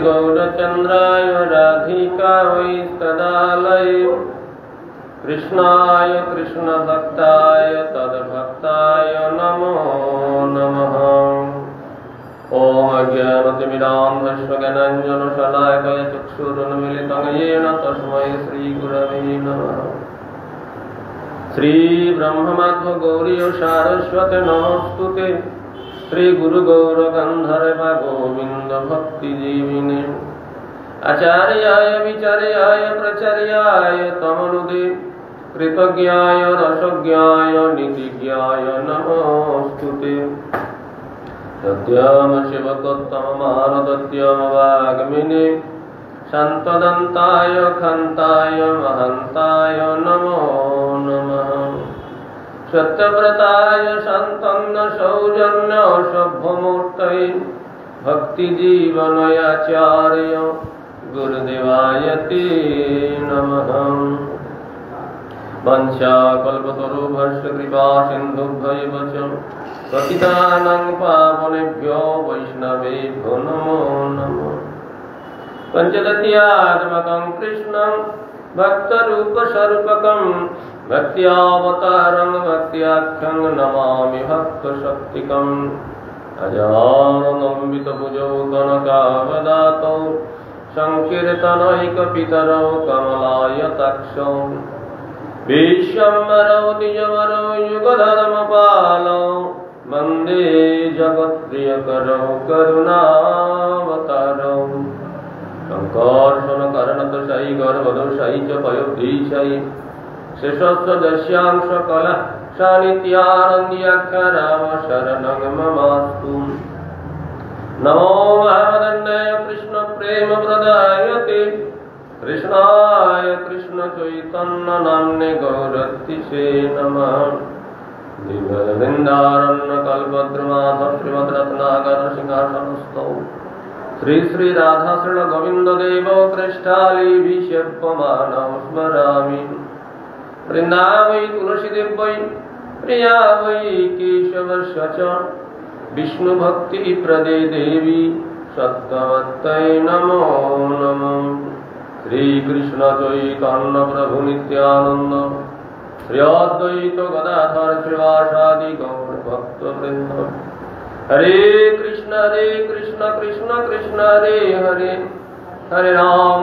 गौरचंद्राय राधिकायै तदालये कृष्णाय कृष्णभक्ताय तद्भक्ताय नमो नमः। ओम अज्ञानतिमिरान्धस्य ज्ञानाञ्जनशलाकया चक्षुरुन्मीलितं येन तस्मै श्रीगुरवे नमः। श्री ब्रह्ममाध्व गौरी सारस्वती नमोस्तुते। श्री गुरु गौर गंधर्व गोविंद भक्ति जीविने आचार्याय विचार्याय प्रचार्याय तमनुदे कृतज्ञाय रसज्ञाय नीतिज्ञाय नमोस्तुते। सत्यम शिवकोत्तम मानदत्यम वाग्मिने शान्तदन्ताय खन्ताय महन्ताय नमो नमः। सत्यव्रताय सन्तन्न सौजन्य सभ्यमूर्तये भक्तिजीवनयाचार्य गुरुदेवाय ते नमः। वंशाकल्पतरुभ्यश्च कृपा सिन्धुभ्यैव च पतितानां पावनेभ्यो वैष्णवेभ्यो नमो नमः। पंचदत्यात्मकं कृष्णं भक्तरूपस्वरूपकं भक्त्यावतारं भक्त्याख्यं नमामि भक्तशक्तिकम्। अजानलम्बितभुजौ कनकावदातौ संकीर्तनैकपितरौ कमलायताक्षौ विश्वम्भरौ द्विजवरौ युगधर्मपालौ वन्दे जगत्प्रियकरौ करुणावतारौ। संकर्षणकर्णतोषायि गर्भदोषायि च पयोधीशायि शेषस्य दस्यांश कला सानित्यानन्द्याख्या राम शरणं ममास्तु। नमो महावदन्याय कृष्ण प्रेम प्रदायते कृष्णाय कृष्ण चैतन्य नाम्ने गौरतिसे नमः। दिव्यवृन्दारण्य कल्पद्रुमाध श्रीमद्रत्नाकर सिंहासनस्थौ श्री श्री राधा श्रीण गोविंद देव पृष्ठालीभिषेप्यमानौ स्मरामि। वृन्दावै तुलसीदेव वै प्रिया वै केशवस्य च विष्णुभक्तिप्रदे देवी सत्त्ववत्यै नमो नमः। श्रीकृष्ण चैतन्य प्रभु नित्यानंद श्री अद्वैत गदाधर श्रीवासादि गौर भक्तवृंद। हरे कृष्ण कृष्ण कृष्ण हरे हरे हरे राम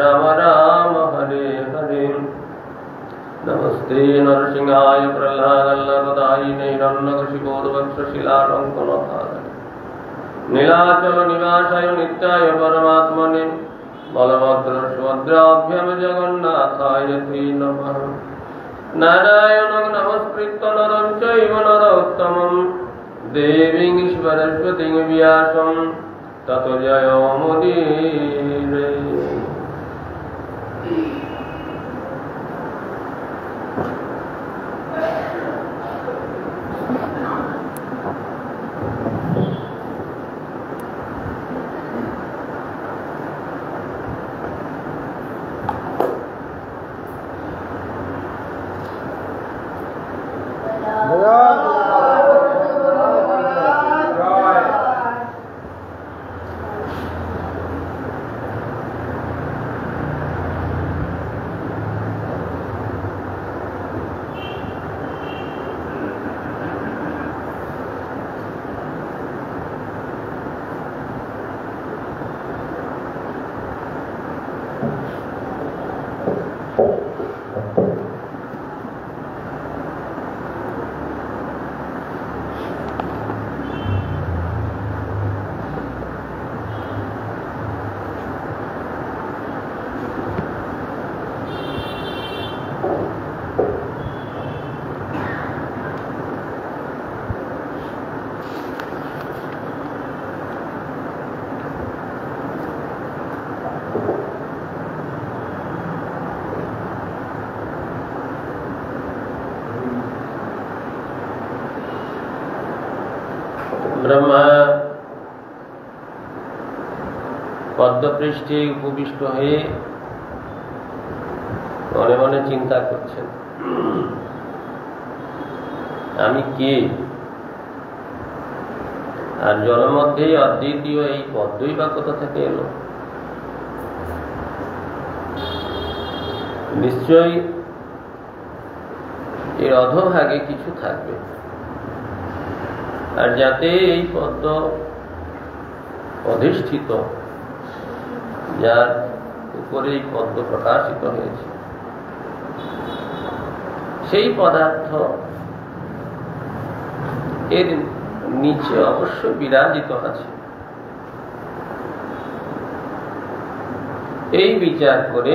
राम राम हरे हरे। नमस्ते नरसिंहाय प्रह्लादल्लभदायिने हिरण्यकशिपोर्वक्षशिलाटङ्कनधारिणे नीलाचल निवासाय नित्याय परमात्मने बलभद्र सुभद्राभ्यां जगन्नाथाय ते नमः। नारायणं नमस्कृत्य नरं चैव नरोत्तमं देवीं सरस्वतीं व्यासं ततो जयमुदीरये। ब्रह्मा पद्मपृष्ठे उपविष्ट হয়ে মনে মনে চিন্তা করছেন, আমি কে? আর জলের মধ্যেই অদ্বিতীয় এই পদ্মই বা কোথা থেকে এলো? নিশ্চয়ই এর অধোভাগে কিছু থাকবে। আর যাতে এই পদ্ম অধিষ্ঠিত, যার উপরে এই পদ্ম প্রকাশিত হয়েছে, সেই পদার্থ এর নিচে অবশ্য বিরাজিত আছে। এই বিচার করে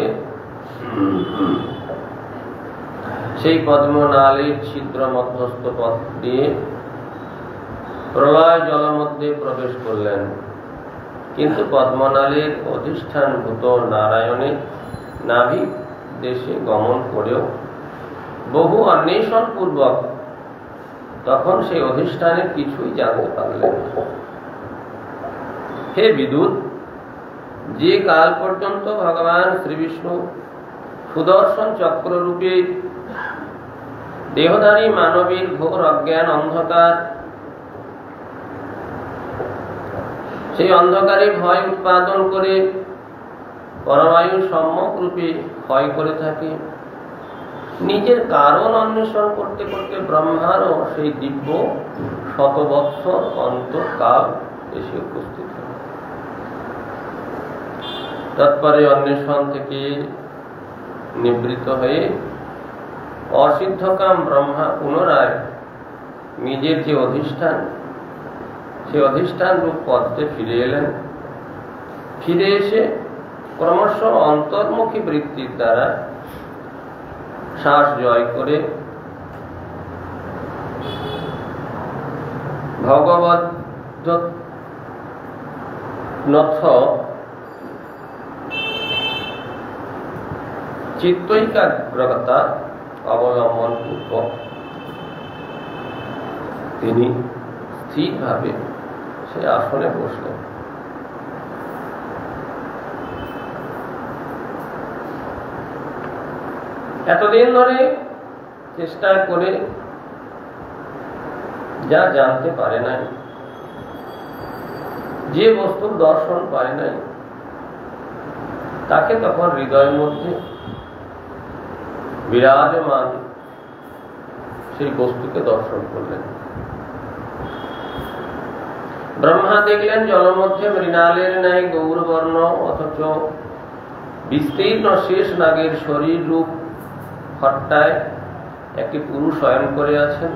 সেই পদ্মনালীর ছিদ্র মধ্যস্থ পথ দিয়ে প্রলয় জলের মধ্যে প্রবেশ করলেন। কিন্তু পদ্মনালীর অধিষ্ঠানভূত নারায়ণের নাভি দেশে গমন করেও বহু অন্বেষণ পূর্বক তখন সেই অধিষ্ঠানের কিছুই জানতে পারলেন। হে বিদুর, যে কাল পর্যন্ত ভগবান শ্রীবিষ্ণু সুদর্শন চক্ররূপে দেহধারী মানবীর ঘোর অজ্ঞান অন্ধকার, সেই অন্ধকারে ভয় উৎপাদন করে পরমায়ু সম্যক রূপে ক্ষয় করে থাকে, নিজের কারণ অন্বেষণ করতে করতে ব্রহ্মারও সেই দিব্য শতবৎসর অন্তকাল এসে উপস্থিত হয়। তৎপরে অন্বেষণ থেকে নিবৃত্ত হয়ে অসিদ্ধকাম ব্রহ্মা পুনরায় নিজের যে অধিষ্ঠান, সে অধিষ্ঠান রূপ পদ্মে ফিরে এলেন। ফিরে এসে ক্রমশ অন্তর্মুখী বৃত্তির দ্বারা শ্বাস জয় করে ভগবত নথ চিত্তৈকাগ্রতা অবলম্বন পূর্বক তিনি স্থিরভাবে সে আসনে বসলেন। এতদিন ধরে চেষ্টা করে যা জানতে পারে নাই, যে বস্তুর দর্শন পায় নাই, তাকে তখন হৃদয়ের মধ্যে বিরাজমান সেই বস্তুকে দর্শন করলেন। ব্রহ্মা দেখলেন জলের মধ্যে মৃণালের ন্যায় গৌরবর্ণ, অথচ বিস্তীর্ণ শেষ নাগের শরীর রূপ হট্টায় একটি পুরুষ শয়ন করে আছেন।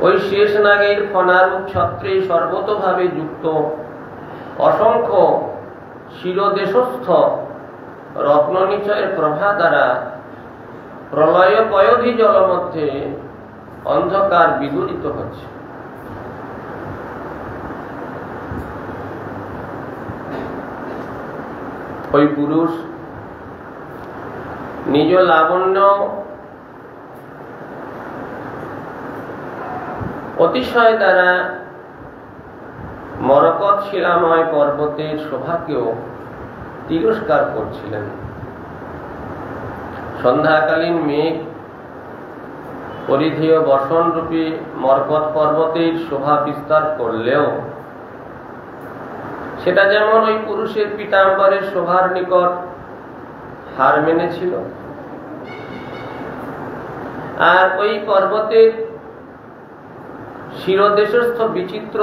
ওই শেষ নাগের ফণারূপ ছত্রে সর্বতভাবে যুক্ত অসংখ্য শিরদেশস্থ রত্ননিচয়ের প্রভা দ্বারা প্রলয় পয়োধি জল মধ্যে অন্ধকার বিদূরিত হচ্ছে। ওই পুরুষ নিজ লাবণ্য অতিশয় দ্বারা মরকত শিলাময় পর্বতের শোভাকেও তিরস্কার করছিলেন। সন্ধ্যাকালীন মেঘ পরিধেয় বসন রূপী মরকত পর্বতের শোভা বিস্তার করলেও সেটা যেমন ওই পুরুষের পীতাম্বরের শোভার নিকট হার মেনেছিল, আর ওই পর্বতের শিরদেশস্থ বিচিত্র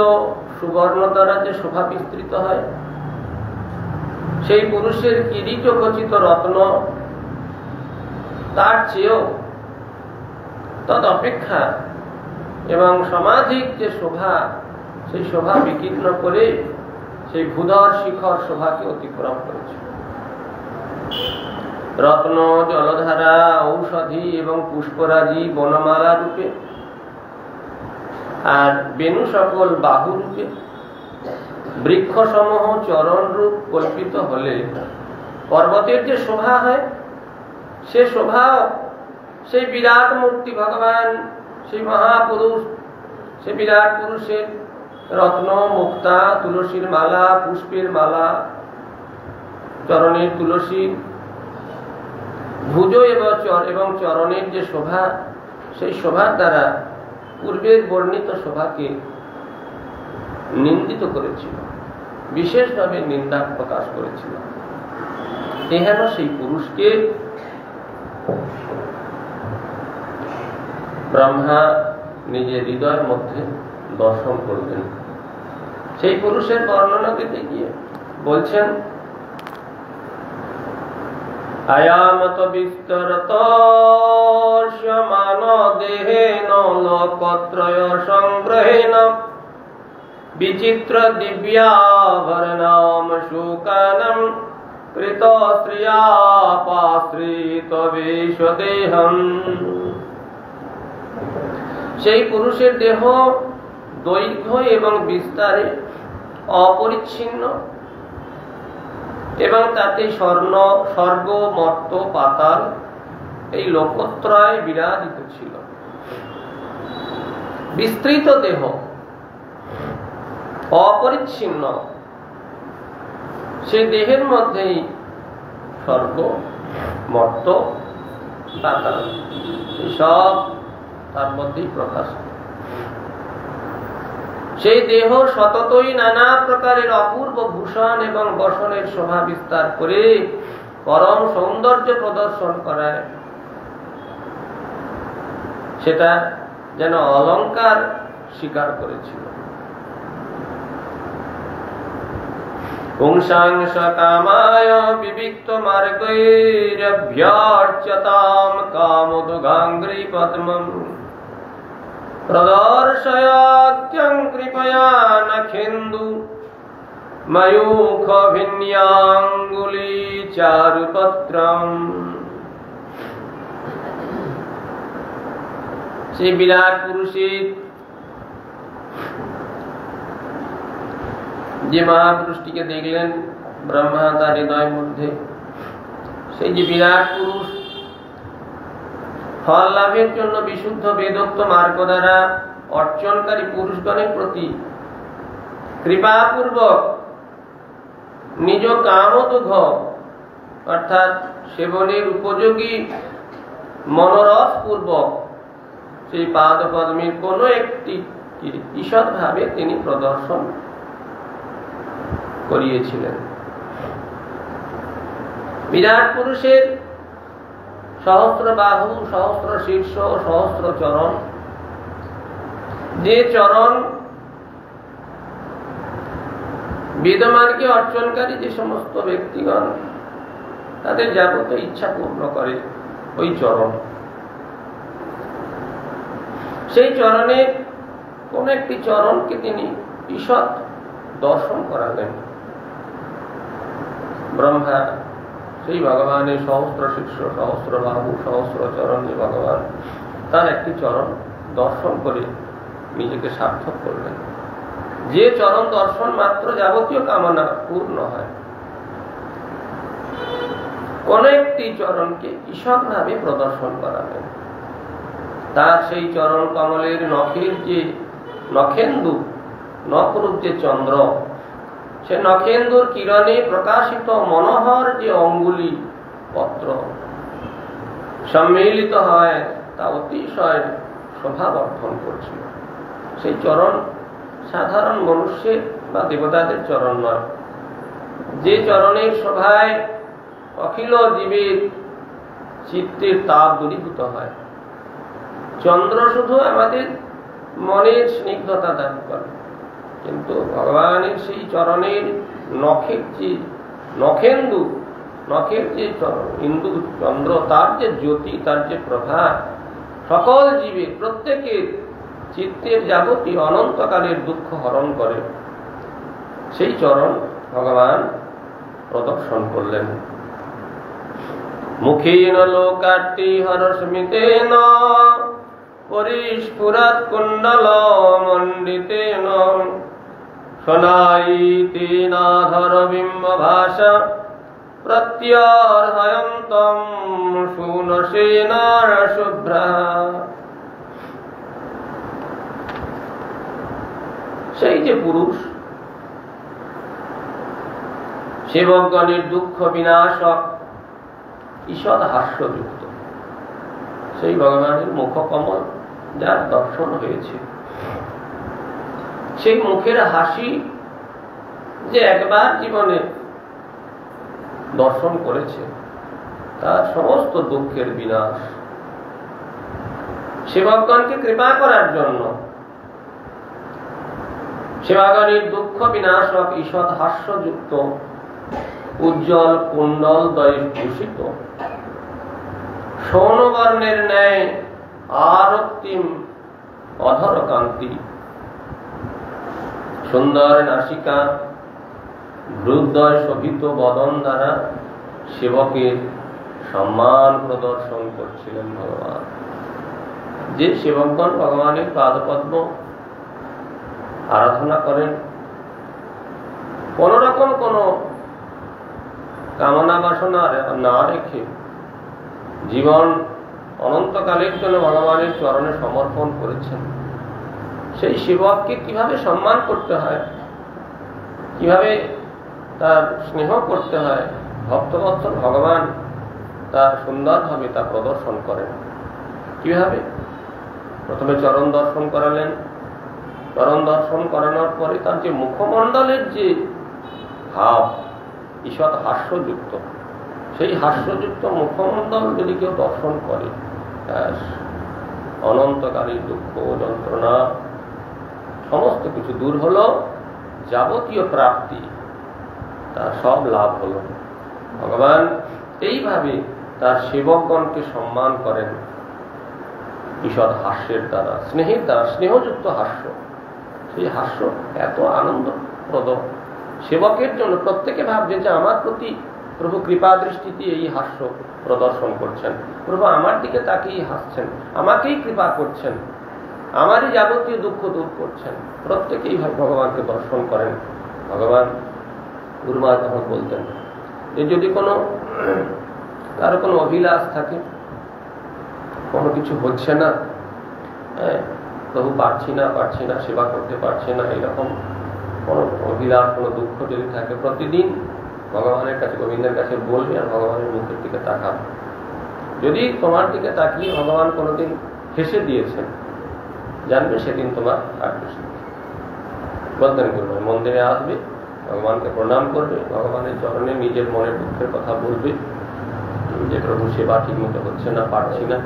সুবর্ণ দ্বারা যে শোভা বিস্তৃত হয়, সেই পুরুষের কিরীট খচিত রত্ন তার চেয়েও তদ অপেক্ষা এবং সমাধিক যে শোভা, সেই শোভা বিকীর্ণ করে সেই ভূধর শিখর শোভাকে অতিক্রম করেছে। রত্ন, জলধারা, ঔষধি এবং পুষ্পরাজি বনমালা রূপে আর বেণু সকল বাহু রূপে বৃক্ষ সমূহ চরণ রূপ কল্পিত হলে পর্বতের যে শোভা হয়, সে শোভা সেই বিরাট মূর্তি ভগবান, সেই মহাপুরুষ, সে বিরাট পুরুষের রত্ন, মুক্তা, তুলসীর মালা, পুষ্পের মালা, চরণের তুলসী, ভুজ এবং চরণের যে শোভা, সেই শোভার দ্বারা পূর্বের বর্ণিত শোভাকে নিন্দিত করেছিল, বিশেষভাবে নিন্দা প্রকাশ করেছিল। এহেন সেই পুরুষকে ব্রহ্মা নিজের হৃদয়ের মধ্যে দর্শন করলেন। সেই পুরুষের বর্ণনা দিতে গিয়ে বলছেন, আয়ামত বিস্তরত সমান দেহেন লোকত্রয় সংগ্রহেণ বিচিত্র দিব্যাভরণাম শুকানম কৃত স্ত্রিয়াপাশ্রিত বেশদেহম। সেই পুরুষের দেহ দৈর্ঘ্য এবং বিস্তারে অপরিচ্ছিন্ন এবং তাতে স্বর্গ মর্ত পাতাল এই লোকত্রয় বিরাজিত ছিল। বিস্তৃত দেহ, অপরিচ্ছিন্ন, সেই দেহের মধ্যেই স্বর্গ মর্ত পাতাল সব তার মধ্যেই প্রকাশ। সেই দেহ সততই নানা প্রকারের অপূর্ব ভূষণ এবং বসনের শোভা বিস্তার করে পরম সৌন্দর্য প্রদর্শন করায়। সেটা যেন অলংকার স্বীকার করেছিল। পুংসাংশ কামায় বিবিক্ত মার্গৈরভ্যর্চ্যতাম কামোদগাঙ্গ্রি পদ্মম প্রদর্শয়াত্যং কৃপয়া নখেন্দু ময়ূখ ভিন্যাঙ্গুলি চারুপত্রম। সেই বিরাট পুরুষের, যে মহাপুরুষটিকে দেখলেন ব্রহ্মা তার হৃদয়ের মধ্যে, সেই যে বিরাট পুরুষ ফল লাভের জন্য বিশুদ্ধ বেদোক্ত মার্গ দ্বারা অর্চনকারী পুরুষগণের প্রতি কৃপাপূর্বক নিজ কামোদঘ অর্থাৎ সেবনের উপযোগী মনোরথ পূর্বক সেই পাদ পদ্মের কোন একটি ঈষৎ ভাবে তিনি প্রদর্শন করিয়েছিলেন। বিরাট পুরুষের সহস্র বাহু, সহস্র শীর্ষ, সহস্র চরণ, যে চরণ বেদমার্গে অর্চনকারী যে সমস্ত ব্যক্তিগণ তাদের যাবতীয় ইচ্ছা পূর্ণ করে ওই চরণ, সেই চরণের কোন একটি চরণকে তিনি ঈষৎ দর্শন করালেন। ব্রহ্মা সেই ভগবানের সহস্র শীর্ষ, সহস্র বাহু, সহস্র চরণ যে ভগবান, তার একটি চরণ দর্শন করে নিজেকে সার্থক করলেন। যে চরণ দর্শন মাত্র যাবতীয় কামনা পূর্ণ হয়, কোন একটি চরণকে ঈষৎ ভাবে প্রদর্শন করালেন। তার সেই চরণ কমলের নখের যে নখেন্দু, নখরূপ যে চন্দ্র, সে নখেন্দুর কিরণে প্রকাশিত মনোহর যে অঙ্গুলি পত্র সম্মিলিত হয়, তা অতিশয় শোভা বর্ধন করছিল। সেই চরণ সাধারণ মনুষ্যের বা দেবতাদের চরণ নয়, যে চরণের শোভায় অখিল জীবের চিত্তের তাপ দূরীভূত হয়। চন্দ্র শুধু আমাদের মনের স্নিগ্ধতা দান করে, কিন্তু ভগবানের সেই চরণের নখের যে নখেন্দু, নখের যে ইন্দু চন্দ্র, তার যে জ্যোতি, তার যে প্রভা সকল জীবের প্রত্যেকের চিত্তের যাবতীয় অনন্তকালের দুঃখ হরণ করে। সেই চরণ ভগবান প্রদর্শন করলেন। মুখেন লোকাট্টি হরস্মিতেন পরিস্ফুরৎ কুণ্ডল মণ্ডিতেন সোনায়িতেনাধর বিম্ব ভাষা প্রত্যর্হয়ন্তম সুনসেনার শুভ্রা। সেই যে পুরুষ সেবকগণের দুঃখ বিনাশক ঈষৎ হাস্যযুক্ত, সেই ভগবানের মুখকমল যার দর্শন হয়েছে, সেই মুখের হাসি যে একবার জীবনে দর্শন করেছে তার সমস্ত দুঃখের বিনাশ। সেবকগণকে কৃপা করার জন্য সেবাগণের দুঃখ বিনাশক ঈষৎ হাস্যযুক্ত উজ্জ্বল কুণ্ডল দ্বয়ে ভূষিত সৌনবর্ণের ন্যায় আরক্তিম অধর কান্তি, সুন্দর নাসিকা, ভ্রুদ্বয় শোভিত বদন দ্বারা সেবকের সম্মান প্রদর্শন করছিলেন ভগবান। যে সেবকগণ ভগবানের পাদপদ্ম আরাধনা করেন, কোন রকম কোন কামনা বাসনা না রেখে জীবন অনন্তকালের জন্য ভগবানের চরণে সমর্পণ করেছেন, সেই সেবককে কিভাবে সম্মান করতে হয়, কিভাবে তার স্নেহ করতে হয়, ভক্তবৎসল ভগবান তার সুন্দরভাবে তা প্রদর্শন করেন। কিভাবে? প্রথমে চরণ দর্শন করালেন, চরণ দর্শন করানোর পরে তার যে মুখমণ্ডলের যে ভাব ঈষৎ হাস্যযুক্ত, সেই হাস্যযুক্ত মুখমণ্ডল যদি কেউ দর্শন করে, অনন্তকারী দুঃখ যন্ত্রণা সমস্ত কিছু দূর হলো, যাবতীয় প্রাপ্তি তার সব লাভ হলো। ভগবান এইভাবে তার সেবকগণকে সম্মান করেন ঈষৎ হাস্যের দ্বারা, স্নেহের দ্বারা, স্নেহযুক্ত হাস্য। সেই হাস্য এত আনন্দপ্রদ সেবকের জন্য। প্রত্যেকে ভাবছে যে আমার প্রতি প্রভু কৃপা দৃষ্টিতে এই হাস্য প্রদর্শন করছেন, প্রভু আমার দিকে তাকিয়ে হাসছেন, আমাকেই কৃপা করছেন, আমারই যাবতীয় দুঃখ দূর করছেন। প্রত্যেকেই ভগবানকে দর্শন করেন। ভগবান গুরুমা তখন বলতেন যে যদি কারো কোনো অভিলাষ থাকে, কোনো কিছু হচ্ছে না, প্রভু পারছি না সেবা করতে পারছে না, এরকম কোনো অভিলাষ, কোনো দুঃখ যদি থাকে, প্রতিদিন ভগবানের কাছে, গোবিন্দের কাছে বলবে আর ভগবানের মুখের দিকে তাকাবে। যদি তোমার দিকে তাকিয়ে ভগবান কোনোদিন হেসে দিয়েছেন, জানবে সেদিন তোমার আর খুশি। বলতেন গুরুমা, মন্দিরে আসবে, ভগবানকে প্রণাম করবে, ভগবানের চরণে নিজের মনের দুঃখের কথা বলবে যে প্রভু সেবা ঠিক মতো হচ্ছে না, পারছি না।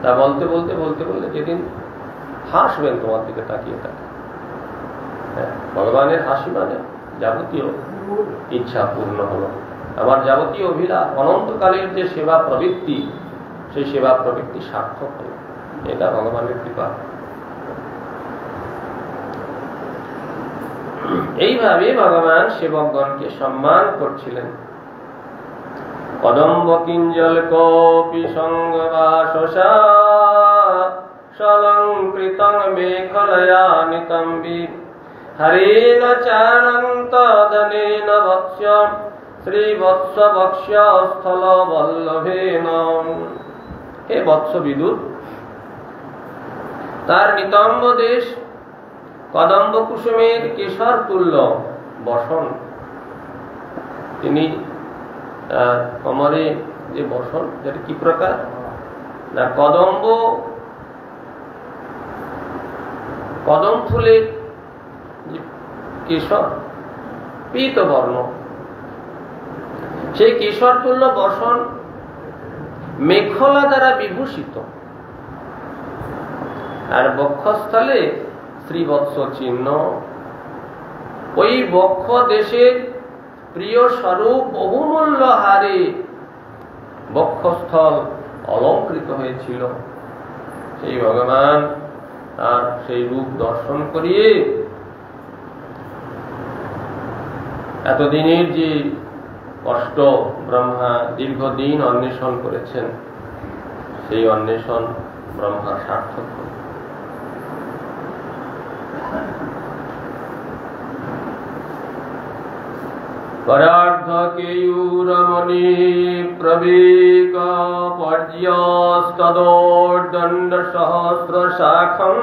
তা বলতে বলতে বলতে বলতে যেদিন হাসবেন তোমার দিকে তাকিয়ে তাকিয়ে, ভগবানের হাসি মানে যাবতীয় ইচ্ছা পূর্ণ হলো, আমার যাবতীয় অভিলাষ, অনন্তকালের যে সেবা প্রবৃত্তি, সেই সেবা প্রবৃত্তি সার্থক হল। এটা ভগবানের কৃপা। এইভাবে ভগবান সেবকগণকে সম্মান করছিলেন। কদম্ব কিঞ্জল কপি সঙ্গবাসসা সলঙ্কৃতং মেখলয়া নিতম্বি হরেণ চানন্তদনেন বৎস্য শ্রীবৎস বক্ষ্য স্থল বল্লভেন। হে বৎস বিদুর, তার নিতম্ব দেশ কদম্ব কুসুমের কেশর তুল্য বসন, তিনি কমরে যে বসন, যেটা কি প্রকার না, কদম ফুলের যে কেশর পীত বর্ণ, সেই কেশর তুল্য বসন মেখলা দ্বারা বিভূষিত, আর বক্ষস্থলে শ্রীবৎস চিহ্ন। ওই বক্ষ দেশের প্রিয় স্বরূপ বহুমূল্য হারে বক্ষস্থল অলঙ্কৃত হয়েছিল। সেই ভগবান তার সেই রূপ দর্শন করিয়ে এতদিনের যে কষ্ট ব্রহ্মা দীর্ঘদিন অন্বেষণ করেছেন, সেই অন্বেষণ ব্রহ্মা সার্থক হল। পরার্ধ কেয়ুরমণি প্রবেক পর্যস্তদোর্দণ্ড সহস্র শাখম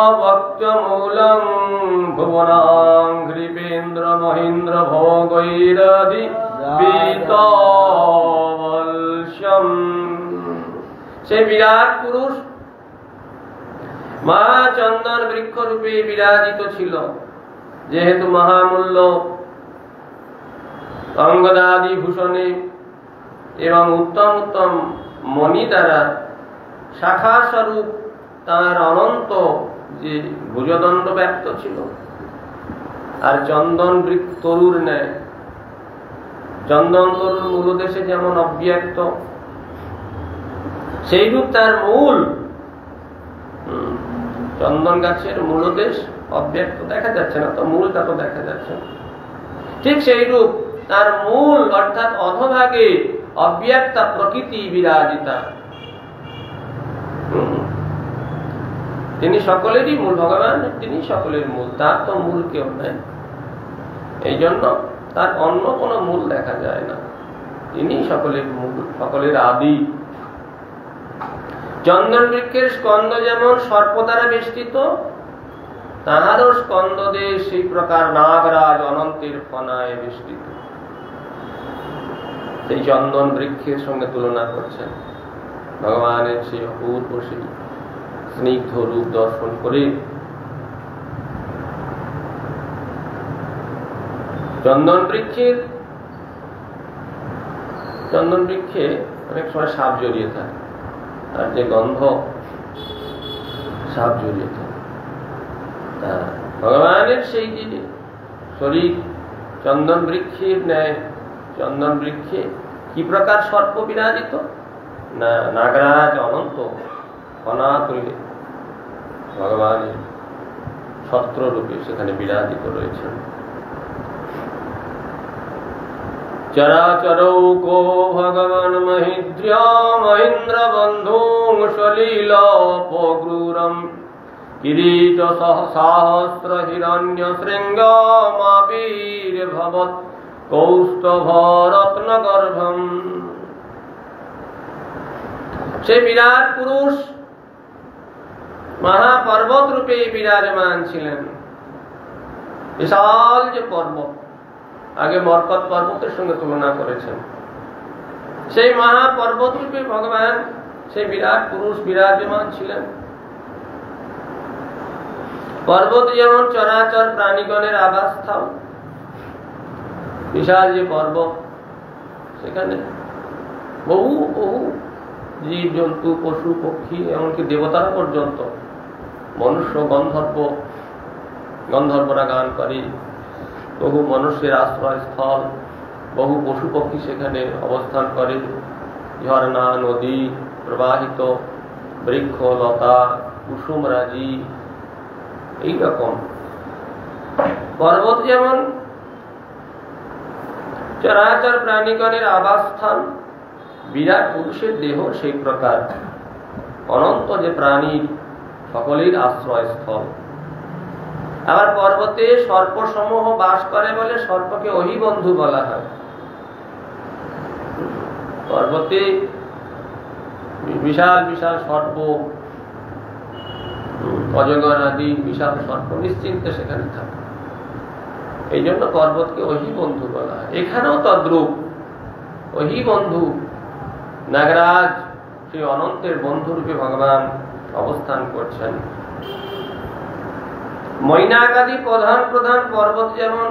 অবক্তমূলং ভুবনাঙ্ঘ্রিপেন্দ্র মহেন্দ্র ভোগৈরধি বিতবলস্যম। সে বিরাট পুরুষ মহাচন্দন বৃক্ষ রূপে বিরাজিত ছিল। যেহেতু মহামূল্য অঙ্গদাদি ভূষণে এবং উত্তম উত্তম মণি দ্বারা শাখা স্বরূপ তাঁর অনন্ত যে ভুজদণ্ড ব্যক্ত ছিল, আর চন্দন বৃক্ষ তরুর ন্যায়, চন্দন তরুর মূলদেশে যেমন অব্যক্ত, সেইরূপ তার মূল, চন্দন গাছের মূলদেশ অব্যক্ত দেখা যাচ্ছে না, তো মূলটা তো দেখা যাচ্ছে না, ঠিক সেইরূপ তার মূল অর্থাৎ অধভাগে অব্যক্তা প্রকৃতি বিরাজিতা। তিনি সকলেরই মূল, ভগবান তিনি সকলের মূল, তার তো মূল কেউ নাই, এই জন্য তার অন্য কোনো মূল দেখা যায় না, তিনি সকলের মূল, সকলের আদি। চন্দন বৃক্ষের স্কন্ধ যেমন সর্প দ্বারা বেষ্টিত, তাহারও স্কন্ধদেশ সেই প্রকার নাগরাজ অনন্তের ফনায় বেষ্টিত। সেই চন্দন বৃক্ষের সঙ্গে তুলনা করছেন ভগবানের সেই অপূর্ব সেই স্নিগ্ধ রূপ দর্শন করে। চন্দন বৃক্ষে অনেক সময় সাপ জড়িয়ে থাকে, আর যে গন্ধ সাপ জড়িয়ে থাকে, ভগবানের সেই যে শরীর চন্দন বৃক্ষের ন্যায়, চন্দন বৃক্ষে কি প্রকার সর্প বিরাজিত না, নাগরাজ অনন্ত ফনা করিলে ভগবানের ছত্র রূপে সেখানে বিরাজিত রয়েছেন। চরাচরৌকো ভগবান মহিদ্র্য মহেন্দ্র বন্ধু সলীলোপগ্রূরম কিরীট সহস্র হিরণ্য শৃঙ্গমাবির্ভবৎ কৌস্তভ রত্ন গর্ভম। সে বিরাট পুরুষ মহাপর্বত রূপে বিরাজমান ছিলেন। বিশাল যে পর্বত, আগে মরকত পর্বতের সঙ্গে তুলনা করেছেন, সেই মহাপর্বত রূপে ভগবান সেই বিরাট পুরুষ বিরাজমান ছিলেন। পর্বত যেমন চরাচর প্রাণীগণের আবাসস্থল, বিশাল যে পর্বত, সেখানে বহু বহু জীব জন্তু পশু পক্ষী এমনকি দেবতারা পর্যন্ত, মনুষ্য গন্ধর্বরা গান করে, বহু মানুষের আশ্রয়স্থল, বহু পশু পক্ষী সেখানে অবস্থান করে, ঝর্ণা নদী প্রবাহিত, বৃক্ষ লতা কুসুমরাজি, এইরকম পর্বত যেমন চরাচর প্রাণীগণের আবাসস্থান, বিরাট পুরুষের দেহ সেই প্রকার অনন্ত যে প্রাণীর সকলের আশ্রয়স্থল। আবার পর্বতে সর্পসমূহ বাস করে বলে সর্পকে অহিবন্ধু বলা হয়। পর্বতে বিশাল বিশাল সর্প, অজগর আদি বিশাল সর্প নিশ্চিন্তে সেখানে থাকে, এই জন্য পর্বতকে অহিবন্ধু বলা হয়। এখানেও তদ্রূপ অহিবন্ধু নাগরাজ সেই অনন্তের বন্ধুরূপে ভগবান অবস্থান করছেন। মৈনাকাদি প্রধান প্রধান পর্বত যেমন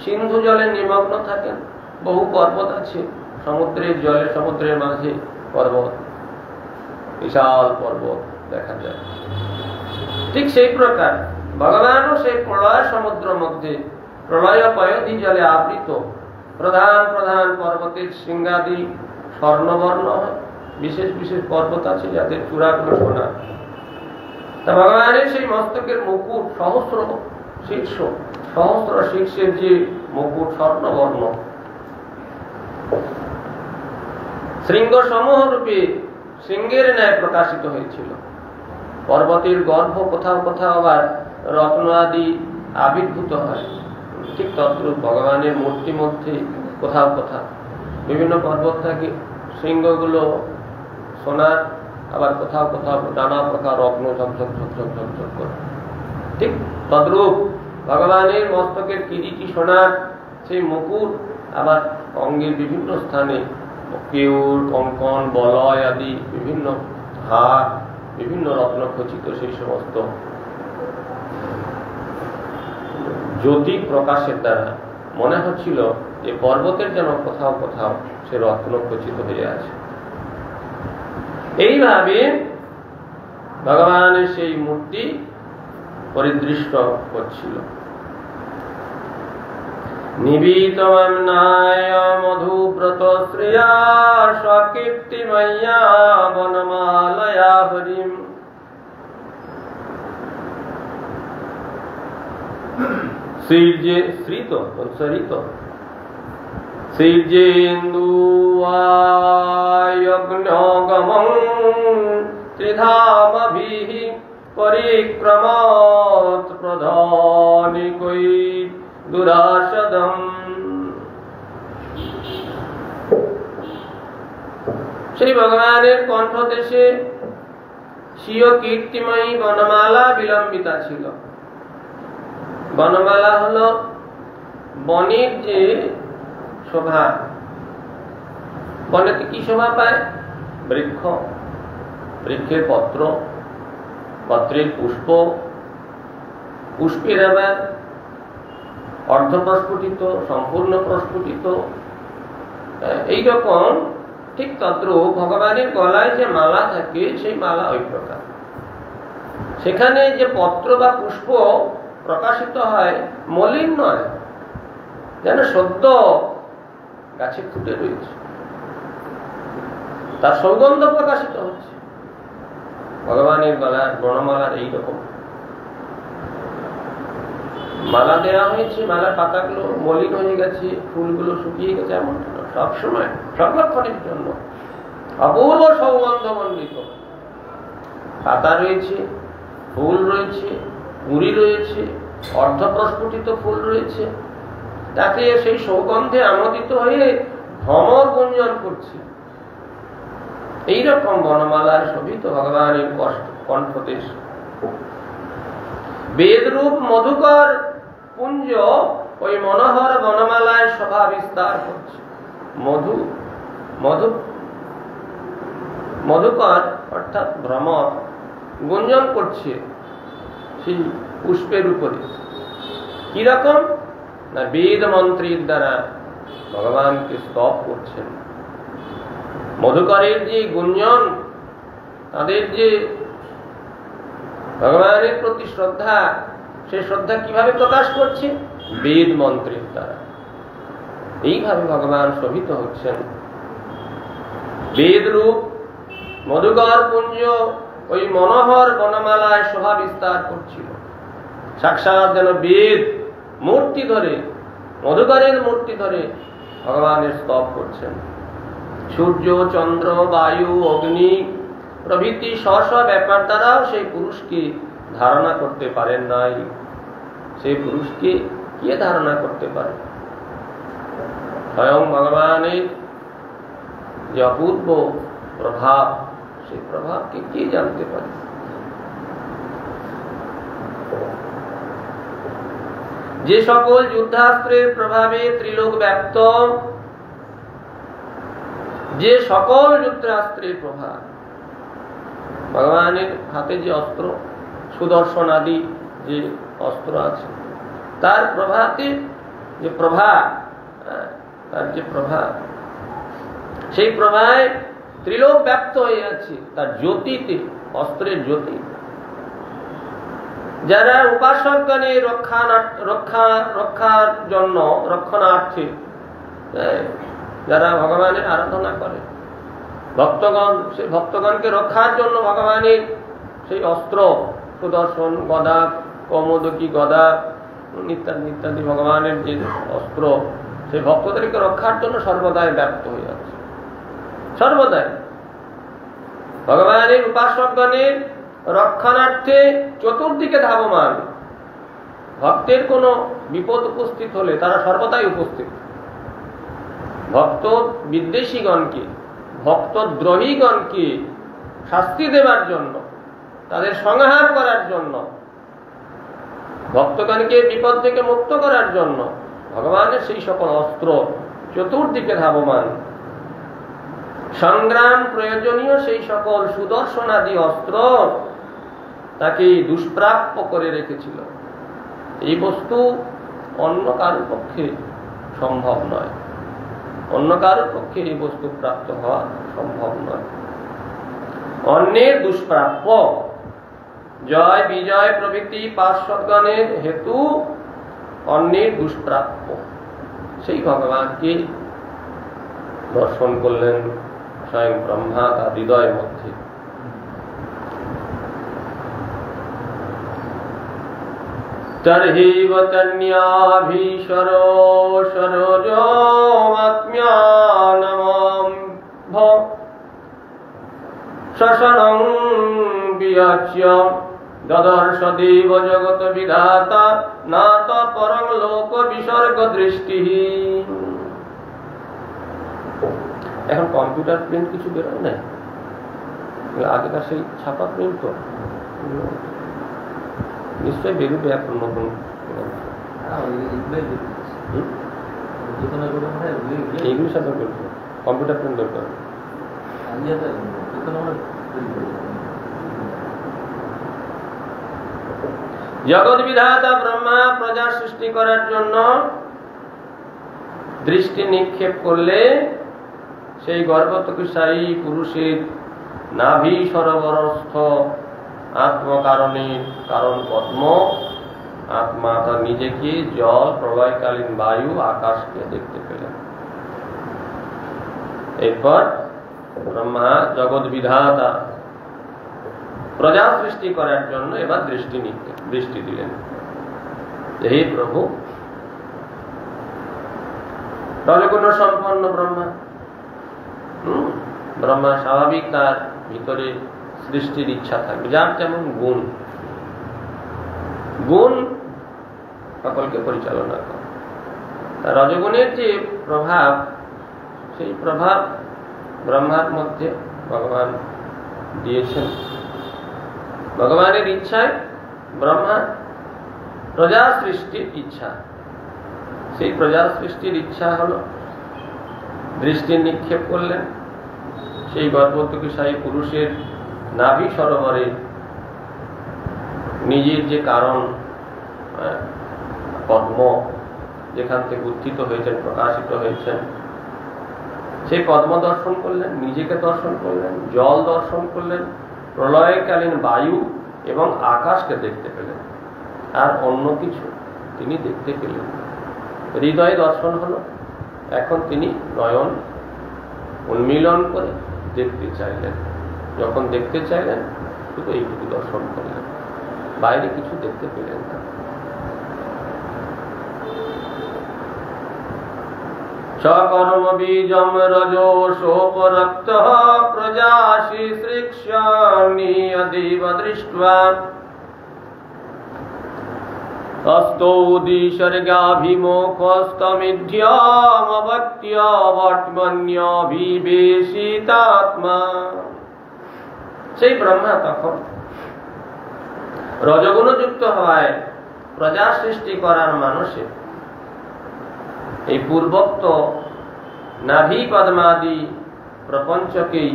সিন্ধু জলে নিমগ্ন থাকেন, বহু পর্বত আছে সমুদ্রের জলে, সমুদ্রের মাঝে পর্বত, বিশাল পর্বত দেখা যায়। ঠিক সেই প্রকার ভগবানও সেই প্রলয় সমুদ্র মধ্যে প্রলয় পয়ধি জলে আবৃত প্রধান প্রধান পর্বতের শৃঙ্গাদি স্বর্ণবর্ণ হয়। বিশেষ বিশেষ পর্বত আছে যাদের চূড়াগুলো সোনা। তা ভগবানের সেই মস্তকের মুকুট সহস্র শীর্ষের যে মুকুট স্বর্ণবর্ণ, শৃঙ্গ সমূহ রূপে শৃঙ্গের ন্যায় প্রকাশিত হয়েছিল। পর্বতের গর্ভ কোথাও কোথাও আবার রত্ন আদি আবির্ভূত হয়, ঠিক তদ্রূপ ভগবানের মূর্তি মধ্যে কোথাও কোথাও বিভিন্ন পর্বত থাকে, শৃঙ্গগুলো সোনার, আবার কোথাও কোথাও নানা প্রকার রত্ন ঝকঝক ঝকঝক ঝকঝক করে। ঠিক তদ্রূপ ভগবানের মস্তকের কিরীটি সোনার, সেই মুকুট আবার অঙ্গের বিভিন্ন স্থানে কেউর, কঙ্কন, বলয় আদি বিভিন্ন হার, বিভিন্ন রত্ন খচিত সেই সমস্ত জ্যোতি প্রকাশের দ্বারা মনে হচ্ছিল যে পর্বতের যেন কোথাও কোথাও সে রত্ন খচিত হয়ে আছে। এইভাবে ভগবানের সেই মূর্তি পরিদৃষ্ট হচ্ছিল। নিবিতমন্নায় মধুব্রত শ্রিয়া স্বকীর্তিময়্যা বনমালয়া হরিম। শ্রীজেন্দুয়ায়জ্ঞগমং ত্রিধামভিঃ পরিক্রমাৎ প্রধানিকৈ দুরাসদম। সেই ভগবানের কণ্ঠদেশে স্বীয় কীর্তিময়ী বনমালা বিলম্বিতা ছিল। বনমালা হলো বনের যে শোভা। বনেতে কি শোভা পায়? বৃক্ষ, বৃক্ষের পত্র, পত্রের পুষ্প, পুষ্পের আবার অর্ধ প্রস্ফুটিত, সম্পূর্ণ প্রস্ফুটিত, এইরকম। ঠিক তদ্রূপ ভগবানের গলায় যে মালা থাকে সেই মালা ওই প্রকার। সেখানে যে পত্র বা পুষ্প প্রকাশিত হয় মলিন নয়, যেন সদ্য গাছে ফুটে রয়েছে, তার সৌগন্ধ প্রকাশিত হচ্ছে। ভগবানের গলার বনমালার এইরকম মালা দেওয়া হয়েছে, মালার পাতাগুলো মলিন হয়ে গেছে, ফুলগুলো শুকিয়ে গেছে, এমন সবসময় সর্বক্ষণের জন্য অপূর্ব সৌগন্ধ মণ্ডিত পাতা রয়েছে, ফুল রয়েছে, কুঁড়ি রয়েছে, অর্ধ প্রস্ফুটিত ফুল রয়েছে, তাতে সেই সৌগন্ধে আমোদিত হয়ে ভ্রমর গুঞ্জন করছে। এইরকম বনমালার শোভিত ভগবানের কণ্ঠদেশ। বেদরূপ মধুকর পুঞ্জ ওই মনোহর বনমালায় শোভা বিস্তার করছে। মধু মধু মধুকর অর্থাৎ ভ্রমর গুঞ্জন করছে সেই পুষ্পের উপরে। কিরকম না, বেদ মন্ত্রের দ্বারা ভগবানকে স্তব করছেন। মধুকরের যে গুঞ্জন, তাদের যে ভগবানের প্রতি শ্রদ্ধা, সেই শ্রদ্ধা কিভাবে প্রকাশ করছে? বেদ মন্ত্রের দ্বারা। এইভাবে ভগবান শোভিত হচ্ছেন। বেদ রূপ মধুকর পুঞ্জ ওই মনোহর বনমালায় শোভা বিস্তার করছিল। সাক্ষাৎ যেন বেদ মূর্তি ধরে, মধুকরের মূর্তি ধরে ভগবানের স্তব করছেন। সূর্য, চন্দ্র, বায়ু, অগ্নি প্রভৃতি স্ব ব্যাপার দ্বারাও সেই পুরুষকে ধারণা করতে পারেন নাই। সেই পুরুষকে কে ধারণা করতে পারে? স্বয়ং ভগবানের যে অপূর্ব প্রভাব, সেই প্রভাবকে কে জানতে পারে? যে সকল যুদ্ধাস্ত্রের প্রভাবে ত্রিলোক ব্যাপ্ত, যে সকল যুদ্ধাস্ত্রের প্রভাব, ভগবানের হাতে যে অস্ত্র, সুদর্শন আদি যে অস্ত্র আছে, তার প্রভাতে যে প্রভাব, তার যে প্রভাব, সেই প্রভায় ত্রিলোক ব্যপ্ত হয়ে আছে। তার জ্যোতিতে, অস্ত্রের জ্যোতি। যারা উপাসকগণের রক্ষার জন্য, রক্ষণার্থে যারা ভগবানের আরাধনা করে, ভক্তগণ, সেই ভক্তগণকে রক্ষার জন্য ভগবানের সেই অস্ত্র, সুদর্শন, গদা, কৌমোদকী গদা ইত্যাদি ইত্যাদি ভগবানের যে অস্ত্র, সেই ভক্তদেরকে রক্ষার জন্য সর্বদাই ব্যপ্ত হয়ে আছে। সর্বদাই ভগবানের উপাসকগণের রক্ষণার্থে চতুর্দিকে ধাবমান। ভক্তের কোনো বিপদ উপস্থিত হলে তারা সর্বদাই উপস্থিত। ভক্ত বিদ্বেষীগণকে, ভক্ত দ্রোহীগণকে শাস্তি দেবার জন্য, তাদের সংহার করার জন্য, ভক্তগণকে বিপদ থেকে মুক্ত করার জন্য ভগবানের সেই সকল অস্ত্র চতুর্দিকে ধাবমান। সংগ্রাম প্রয়োজনীয় সেই সকল সুদর্শনাদি অস্ত্র তাকে দুষ্প্রাপ্য করে রেখেছিল। এই বস্তু অন্য কারোর পক্ষে সম্ভব নয়, অন্য কারোর পক্ষে এই বস্তু প্রাপ্ত হওয়া সম্ভব নয়। অন্যের দুষ্প্রাপ্য, জয় বিজয় প্রভৃতি পার্শ্বগণের হেতু অন্যের দুষ্প্রাপ্য সেই ভগবানকে দর্শন করলেন স্বয়ং ব্রহ্মা তার হৃদয়ের মধ্যে। তর্হিব তন্যাভীশ্বরো সরোজমাত্ম্যানমম ভব শশনং বিয়াচ্য দদর্শ দেব জগৎ বিধাতা নাত পরম লোক বিসর্গ দৃষ্টি। এখন কম্পিউটার প্রিন্ট কিছু বেরোয় না, আগেকার সেই ছাপা প্রিন্ট তো নিশ্চয়ই বেরোবে এখন নতুন। এইগুলি সাথে বেরোবে, কম্পিউটার প্রিন্ট দরকার। জগৎ বিধাতা ব্রহ্মা প্রজা সৃষ্টি করার জন্য দৃষ্টি নিক্ষেপ করলে সেই গর্ভতকুশায়ী পুরুষের নাভি সরোবরস্থ আত্মকারণের কারণ পদ্ম, আত্মা তার নিজেকে, জল, প্রলয়কালীন বায়ু, আকাশকে দেখতে পেলেন। এরপর ব্রহ্মা জগৎ বিধাতা প্রজা সৃষ্টি করার জন্য এবার দৃষ্টি দিলেন। হে প্রভু, রজগুণ সম্পন্ন ব্রহ্মা, ব্রহ্মা স্বাভাবিক তার ভিতরে সৃষ্টির ইচ্ছা থাকবে, যার যেমন গুণ, গুণ সকলকে পরিচালনা করে। তার রজগুণের যে প্রভাব, সেই প্রভাব ব্রহ্মার মধ্যে ভগবান দিয়েছেন। ভগবানের ইচ্ছায় ব্রহ্মা প্রজা সৃষ্টির ইচ্ছা, সেই প্রজা সৃষ্টির ইচ্ছা হল দৃষ্টি নিক্ষেপ করলেন সেই গর্ভতকুশায়ী পুরুষের নাভি সরোবরে নিজের যে কারণ পদ্ম, যেখান থেকে উত্থিত হয়েছেন, প্রকাশিত হয়েছেন, সেই পদ্ম দর্শন করলেন, নিজেকে দর্শন করলেন, জল দর্শন করলেন, প্রলয়কালীন বায়ু এবং আকাশকে দেখতে পেলেন। আর অন্য কিছু তিনি দেখতে পেলেন। হৃদয় দর্শন হলো। এখন তিনি নয়ন উন্মিলন করে দেখতে চাইলেন। যখন দেখতে চাইলেন শুধু এইটুকু দর্শন করলেন, বাইরে কিছু দেখতে পেলেন না। সকর্ম বীজম রজোষোপরক্তঃ প্রজাসি শ্রীক্ষ্যানিয়দিব দৃष्ट्वा হস্তৌদিশর্গাভিমুখস্তমিধ্যমবত্যবট্মন্যভিবেশিতাত্মা। সেই ব্রহ্মা তখন রজগুণযুক্ত হওয়ায় প্রজা সৃষ্টি করার মানুষে এই পূর্বোক্ত নাভি পদ্মাদি প্রপঞ্চকেই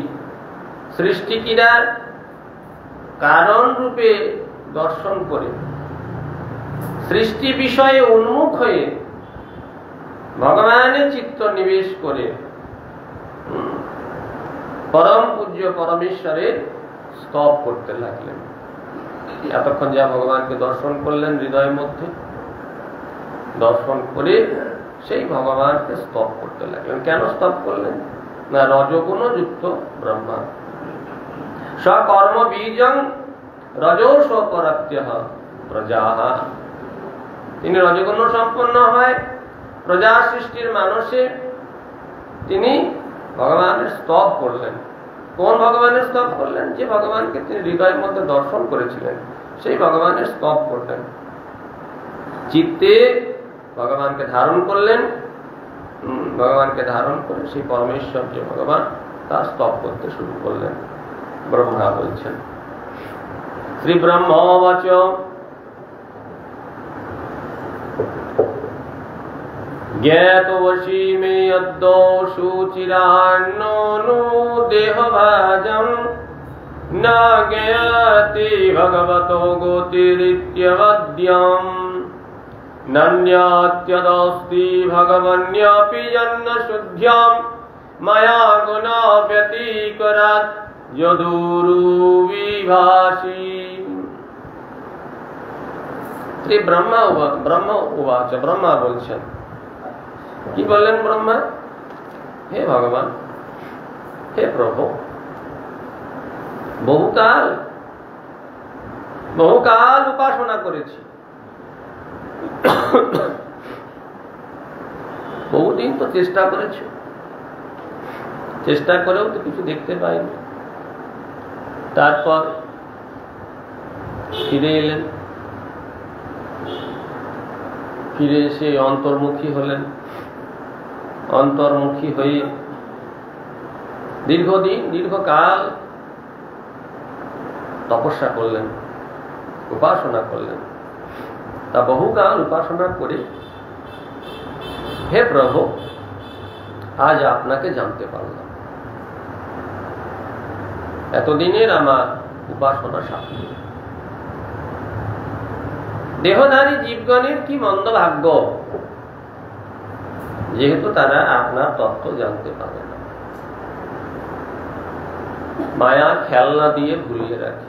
সৃষ্টি ক্রীড়ার কারণ রূপে দর্শন করে সৃষ্টি বিষয়ে উন্মুখ হয়ে ভগবানের চিত্ত নিবেশ করে পরম পূজ্য পরমেশ্বরের স্তব করতে লাগলেন। এতক্ষণ যা ভগবানকে দর্শন করলেন হৃদয়ের মধ্যে, দর্শন করে সেই ভগবানকে স্তব করতে লাগলেন। কেন স্তব করলেন? না, রজগুণ যুক্ত ব্রহ্মা সকর্ম বীজং রজোষোপরক্তঃ প্রজাঃ। তিনি রজগুণ সম্পন্ন হয় প্রজা সৃষ্টির মানুষে তিনি ভগবানের স্তব করলেন। কোন ভগবানের স্তব করলেন? যে ভগবানকে তিনি হৃদয়ের মধ্যে দর্শন করেছিলেন সেই ভগবানের স্তব করলেন। চিত্তে ভগবানকে ধারণ করলেন, ভগবানকে ধারণ করে সেই পরমেশ্বর যে ভগবান তার স্তব করতে শুরু করলেন। ব্রহ্মা বলছেন, শ্রী ব্রহ্মবাচ ज्ञातवशी मे यद्दोषु चिरान्नो नो देहभाजं न ज्ञाति भगवतो गोतिरित्यवद्यम् नन्यात्यदस्ति भगवन्यापि जन्मशुद्ध्यां मया गुणा व्यतिकरात् यदुरुविभाषी। श्री ब्रह्मा उवाच, ब्रह्मा बोलছেন, কি বললেন ব্রহ্মা? হে ভগবান, হে প্রভু, বহুকাল উপাসনা করেছি, বহুদিন তো চেষ্টা করেছি, চেষ্টা করেও তো কিছু দেখতে পাইনি। তারপর ফিরে এলেন, ফিরে এসে অন্তর্মুখী হলেন। অন্তর্মুখী হয়ে দীর্ঘকাল তপস্যা করলেন, উপাসনা করলেন। তা বহুকাল উপাসনা করে হে প্রভু, আজ আপনাকে জানতে পারলাম। এতদিনের আমার উপাসনা সাফল্য। দেহধারী জীবগণের কি মন্দ ভাগ্য, যেহেতু তারা আপনার তত্ত্ব জানতে পারে না, মায়া খেলনা দিয়ে ভুলিয়ে রাখে।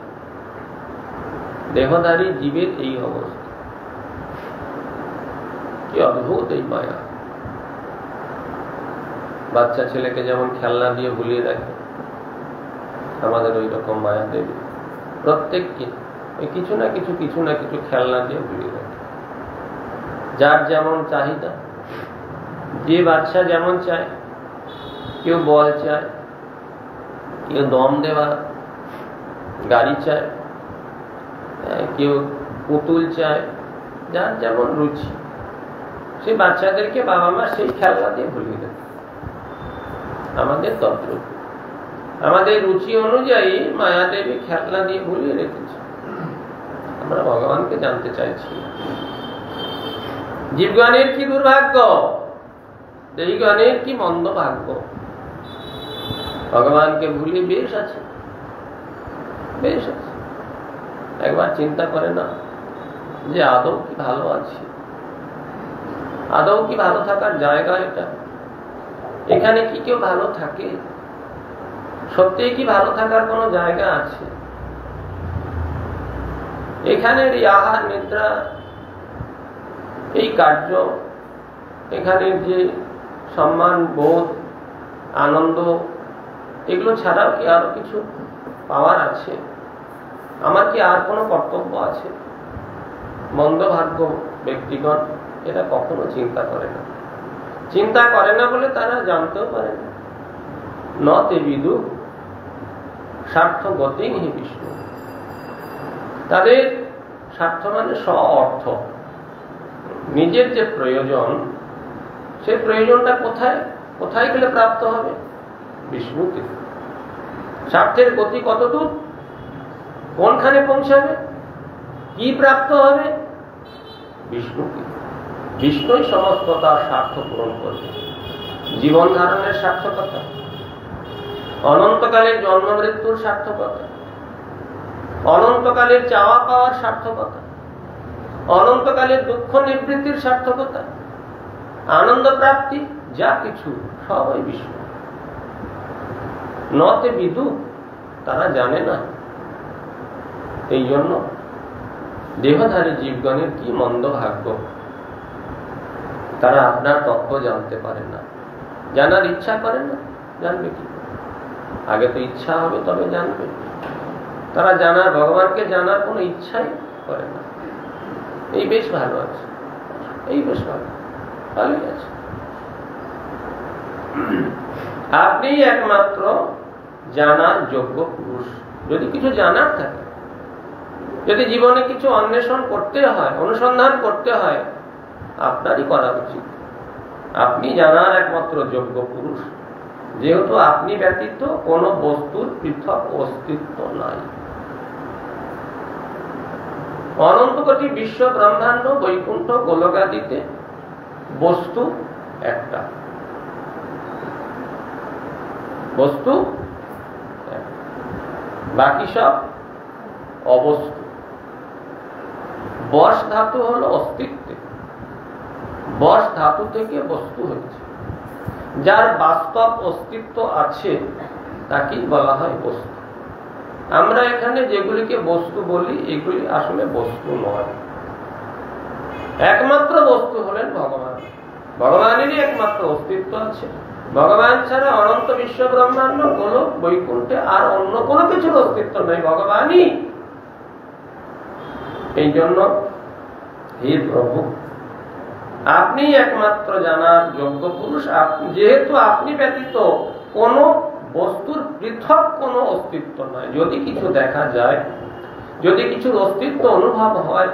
দেহধারী জীবের এই অবস্থা, কি অদ্ভুত এই মায়া। বাচ্চা ছেলেকে যেমন খেলনা দিয়ে ভুলিয়ে রাখে, আমাদের ওই রকম মায়া দেবী প্রত্যেককে কিছু না কিছু খেলনা দিয়ে ভুলিয়ে রাখে। যার যেমন চাহিদা, যে বাচ্চা যেমন চায়, কেউ বল চায়, কেউ দম দেওয়া গাড়ি চায়, কেউ পুতুল চায়, যার যেমন রুচি, সেই বাচ্চাদেরকে বাবা মা সেই খেলনা দিয়ে ভুলিয়ে দেয়। আমাদের তত্ত্ব, আমাদের রুচি অনুযায়ী মায়াদেবী খেলনা দিয়ে ভুলিয়ে রেখেছে। আমরা ভগবানকে জানতে চাইছি। জীবগণের কি দুর্ভাগ্য, দেহগণের কি মন্দ ভাগ্য। ভগবানকে ভুলে বেশ আছে, বেশ আছে। একবার চিন্তা করে না যে আদৌ কি ভালো আছি, আদৌ কি ভালো থাকার জায়গা এটা? এখানে কি কেউ ভালো থাকে? সত্যিই কি ভালো থাকার কোনো জায়গা আছে? এখানের এই আহার নিদ্রা, এই কার্য, এখানের যে সম্মান বোধ, আনন্দ, এগুলো ছাড়াও কি আরো কিছু পাওয়ার আছে? আমার কি আর কোনো কর্তব্য আছে? মন্দ ভাগ্য ব্যক্তিগণ এটা কখনো চিন্তা করে না। চিন্তা করে না বলে তারা জানতেও পারে না। নতে বিদু স্বার্থ গতিং হি বিষ্ণু। তাদের স্বার্থ মানে স্ব অর্থ, নিজের যে প্রয়োজন, সেই প্রয়োজনটা কোথায় গেলে প্রাপ্ত হবে? বিষ্ণুকে। স্বার্থের গতি কতদূর, কোনখানে পৌঁছাবে, কি প্রাপ্ত হবে? বিষ্ণুকে। বিষ্ণুই সমস্ত তার স্বার্থ পূরণ করবে। জীবন ধারণের সার্থকতা, অনন্তকালের জন্ম মৃত্যুর সার্থকতা, অনন্তকালের চাওয়া পাওয়ার সার্থকতা, অনন্তকালের দুঃখ নিবৃত্তির সার্থকতা, আনন্দ প্রাপ্তি, যা কিছু সবই বিষ্ণু। নতে বিদু, তারা জানে না। এই জন্য দেহধারী জীবগণের কি মন্দ ভাগ্য, তারা আপনার তত্ত্ব জানতে পারে না, জানার ইচ্ছা করে না। জানবে কি? আগে তো ইচ্ছা হবে তবে জানবে। তারা জানার, ভগবানকে জানার কোনো ইচ্ছাই করে না। এই বেশ ভালো আছে, এই বেশ ভালোই আছে। আপনি একমাত্র জানার যোগ্য পুরুষ। যদি কিছু জানার থাকে, যদি জীবনে কিছু অন্বেষণ করতে হয়, অনুসন্ধান করতে হয়, আপনারই করা উচিত। আপনি জানার একমাত্র যোগ্য পুরুষ, যেহেতু আপনি ব্যতীত কোনো বস্তুর পৃথক অস্তিত্ব নাই। অনন্ত কোটি বিশ্ব ব্রহ্মাণ্ড বৈকুণ্ঠ গোলকাদিতে বস্তু একটা, বস্তু বাকি সব অবস্তু। বশ ধাতু হলো অস্তিত্ব, বশ ধাতু থেকে বস্তু হচ্ছে। যার বাস্তব অস্তিত্ব আছে তাকেই বলা হয় বস্তু। আমরা এখানে যেগুলিকে বস্তু বলি এগুলি আসলে বস্তু নয়। একমাত্র বস্তু হলেন ভগবান। ভগবানেরই একমাত্র অস্তিত্ব আছে। ভগবান ছাড়া অনন্ত বিশ্ব ব্রহ্মাণ্ড গোলক বৈকুণ্ঠে আর অন্য কোনো কিছুর অস্তিত্ব নেই, ভগবানই। এই জন্য হে প্রভু, আপনি একমাত্র জানার যোগ্য পুরুষ। যেহেতু আপনি ব্যতীত কোন বস্তুর পৃথক কোনো অস্তিত্ব নয়। যদি কিছু দেখা যায়, যদি কিছুর অস্তিত্ব অনুভব হয়,